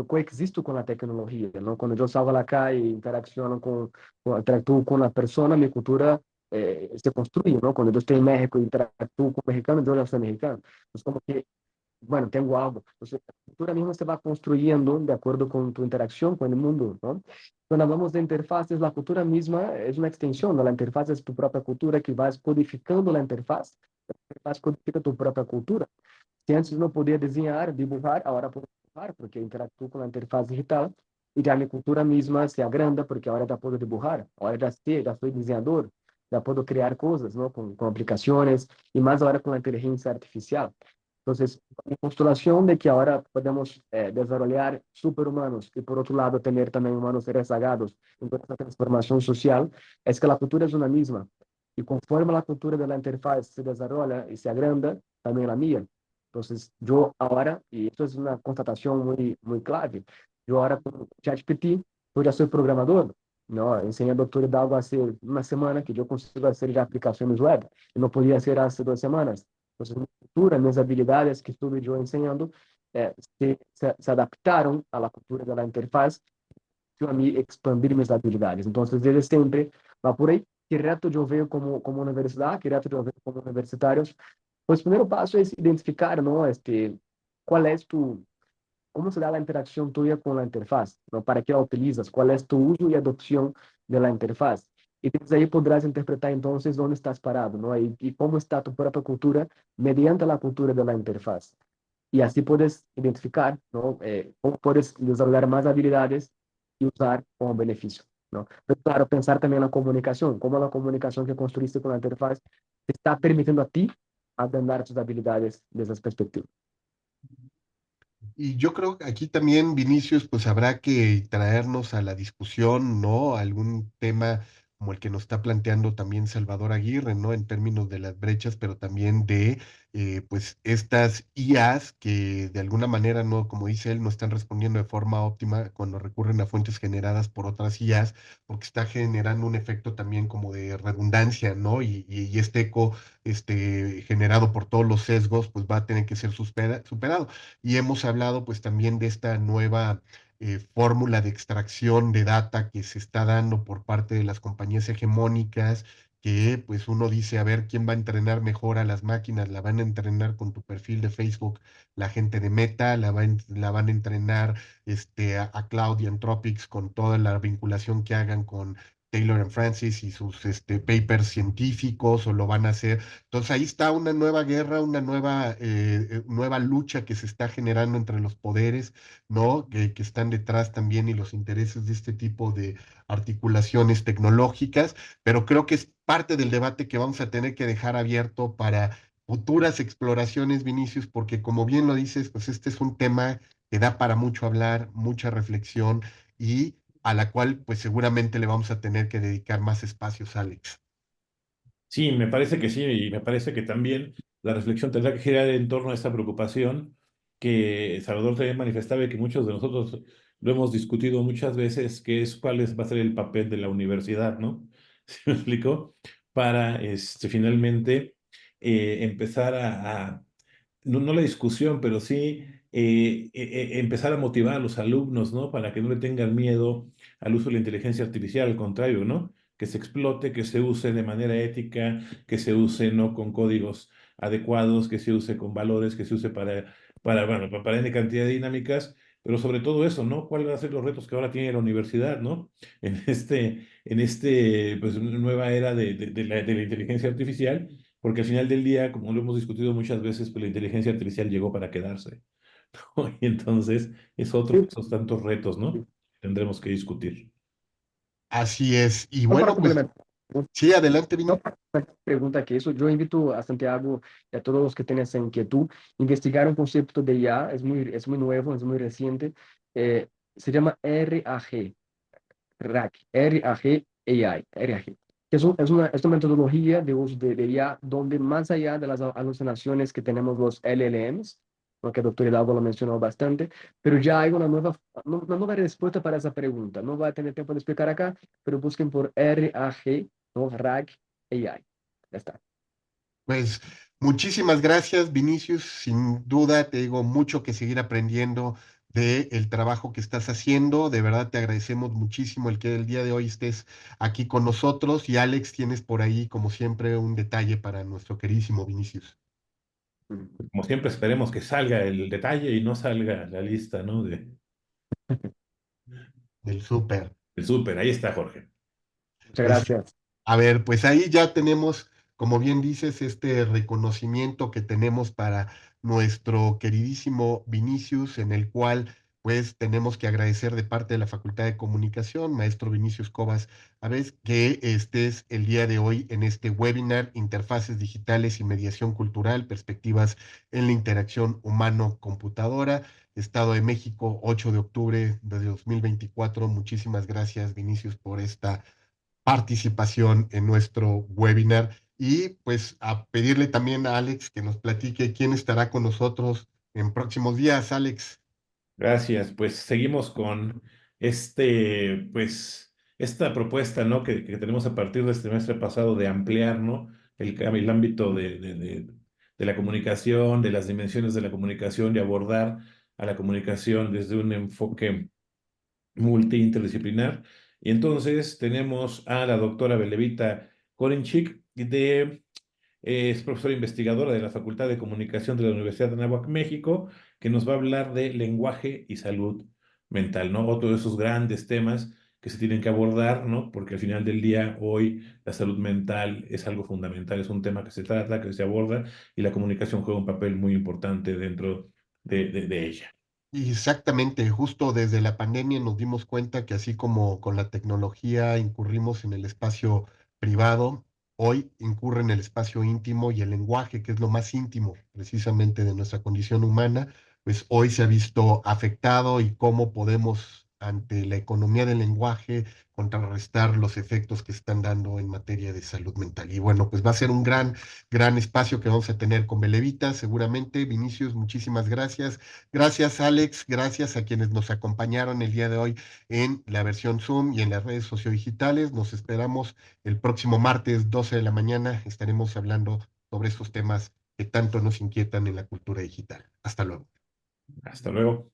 coexisto con la tecnología, ¿no? Cuando yo salgo a la calle, interacciono interactúo con la persona, mi cultura se construye, ¿no? Cuando yo estoy en México y interactúo con mexicanos, yo ya soy mexicano. Es como que, bueno, tengo algo. Entonces, la cultura misma se va construyendo de acuerdo con tu interacción con el mundo, ¿no? Cuando hablamos de interfaces, la cultura misma es una extensión, ¿no? La interfaz es tu propia cultura que vas codificando la interfaz codifica tu propia cultura. Se antes não podia desenhar, dibujar, agora posso dibujar, porque interactúo com a interface digital e já minha cultura mesma se agranda, porque agora já posso dibujar, agora já sou desenhador, já posso criar coisas, não, com aplicações e mais agora com a inteligência artificial. Então, a postulação de que agora podemos desenvolver super-humanos e, por outro lado, ter também humanos rezagados em toda essa transformação social, é que a cultura é uma mesma. E conforme a cultura da interface se desenvolve e se agranda, também a minha. Entonces, yo ahora, y esto es una constatación muy clave, yo ahora con ChatGPT, yo ya soy programador, ¿no? Enseñé al doctor Hidalgo hace una semana que yo consigo hacer ya aplicaciones web, y no podía hacer hace 2 semanas. Entonces, mi cultura, mis habilidades que estuve yo enseñando, se adaptaron a la cultura de la interfaz, yo a mí expandir mis habilidades. Entonces, desde siempre va por ahí. Que reto yo veo como universidad, que reto yo veo como universitarios, pues el primer paso es identificar, ¿no? ¿Cuál es cómo se da la interacción tuya con la interfaz, ¿no? ¿Para qué la utilizas? ¿Cuál es tu uso y adopción de la interfaz? Y desde ahí podrás interpretar entonces dónde estás parado, ¿no? Y cómo está tu propia cultura mediante la cultura de la interfaz. Y así puedes identificar, ¿no? Cómo puedes desarrollar más habilidades y usar como beneficio, ¿no? Pero claro, pensar también en la comunicación, cómo la comunicación que construiste con la interfaz te está permitiendo a ti aprender tus habilidades desde esa perspectiva. Y yo creo que aquí también, Vinicius, pues habrá que traernos a la discusión, ¿no? Algún tema como el que nos está planteando también Salvador Aguirre, ¿no? En términos de las brechas, pero también de, pues, estas IAs que de alguna manera, ¿no? Como dice él, no están respondiendo de forma óptima cuando recurren a fuentes generadas por otras IAs, porque está generando un efecto también como de redundancia, ¿no? Y este eco, generado por todos los sesgos, pues va a tener que ser superado. Y hemos hablado pues también de esta nueva fórmula de extracción de data que se está dando por parte de las compañías hegemónicas, que pues uno dice, a ver, ¿quién va a entrenar mejor a las máquinas? ¿La van a entrenar con tu perfil de Facebook la gente de Meta? ¿La van a entrenar a Cloud y Anthropics con toda la vinculación que hagan con Taylor and Francis y sus papers científicos? ¿O lo van a hacer? Entonces ahí está una nueva guerra, una nueva lucha que se está generando entre los poderes, ¿no? Que están detrás también y los intereses de este tipo de articulaciones tecnológicas, pero creo que es parte del debate que vamos a tener que dejar abierto para futuras exploraciones, Vinicius, porque como bien lo dices, pues este es un tema que da para mucho hablar, mucha reflexión y a la cual pues seguramente le vamos a tener que dedicar más espacios, Alex. Sí, me parece que sí, y me parece que también la reflexión tendrá que girar en torno a esta preocupación que Salvador también manifestaba y que muchos de nosotros lo hemos discutido muchas veces, que es va a ser el papel de la universidad, ¿no? ¿Sí me explico? Para finalmente empezar no la discusión, pero sí empezar a motivar a los alumnos, ¿no? Para que no le tengan miedo al uso de la inteligencia artificial, al contrario, ¿no? Que se explote, que se use de manera ética, que se use no con códigos adecuados, que se use con valores, que se use bueno, para N cantidad de dinámicas, pero sobre todo eso, ¿no? ¿Cuáles van a ser los retos que ahora tiene la universidad, ¿no? Pues, nueva era de la inteligencia artificial, porque al final del día, como lo hemos discutido muchas veces, pues la inteligencia artificial llegó para quedarse, ¿no? Y entonces es otro de Sí, esos tantos retos, ¿no? Tendremos que discutir. Así es. Y só para bueno, pues complementar, sí, adelante, só Vini. para uma pergunta aqui, isso, eu invito a Santiago e a todos os que têm essa inquietud investigar um conceito de IA, é muito novo, é muito recente, se chama RAG, RAG AI, RAG. Es una metodología de uso de IA donde más allá de las alucinaciones que tenemos los LLMs, ¿no? Que el doctor Hidalgo lo mencionó bastante, pero ya hay una nueva respuesta para esa pregunta. No voy a tener tiempo de explicar acá, pero busquen por RAG, ¿no? RAG AI. Ya está. Pues muchísimas gracias, Vinicius. Sin duda, te digo mucho que seguir aprendiendo del trabajo que estás haciendo. De verdad te agradecemos muchísimo el que el día de hoy estés aquí con nosotros. Y Alex, tienes por ahí, como siempre, un detalle para nuestro queridísimo Vinicius. Mm. Como siempre, esperemos que salga el detalle y no salga la lista, ¿no? Del súper. Del súper. Ahí está, Jorge. Muchas Pues gracias. a ver, pues ahí ya tenemos, como bien dices, este reconocimiento que tenemos para nuestro queridísimo Vinicius, en el cual pues tenemos que agradecer de parte de la Facultad de Comunicación, maestro Vinicius Cobas, a ver que estés el día de hoy en este webinar, Interfaces Digitales y Mediación Cultural, Perspectivas en la Interacción Humano-Computadora, Estado de México, 8 de octubre de 2024. Muchísimas gracias, Vinicius, por esta participación en nuestro webinar y pues a pedirle también a Alex que nos platique quién estará con nosotros en próximos días. Alex, Gracias. Pues seguimos con esta propuesta, ¿no? Que tenemos a partir de este semestre pasado de ampliar, ¿no? El ámbito de la comunicación, de las dimensiones de la comunicación y abordar a la comunicación desde un enfoque multi-interdisciplinar. Y entonces tenemos a la doctora Belevita Korinchik, es profesora investigadora de la Facultad de Comunicación de la Universidad de Anáhuac, México, que nos va a hablar de lenguaje y salud mental, ¿no? Otro de esos grandes temas que se tienen que abordar, ¿no? Porque al final del día, hoy, la salud mental es algo fundamental, es un tema que se trata, que se aborda, y la comunicación juega un papel muy importante dentro de ella. y exactamente, justo desde la pandemia nos dimos cuenta que así como con la tecnología incurrimos en el espacio privado, hoy incurre en el espacio íntimo y el lenguaje, que es lo más íntimo precisamente de nuestra condición humana, pues hoy se ha visto afectado y cómo podemos, ante la economía del lenguaje, contrarrestar los efectos que están dando en materia de salud mental. Y bueno, pues va a ser un gran espacio que vamos a tener con Belevita, seguramente. Vinicius, muchísimas gracias. Gracias, Alex. Gracias a quienes nos acompañaron el día de hoy en la versión Zoom y en las redes sociodigitales. Nos esperamos el próximo martes, 12 de la mañana. Estaremos hablando sobre estos temas que tanto nos inquietan en la cultura digital. Hasta luego. Hasta luego.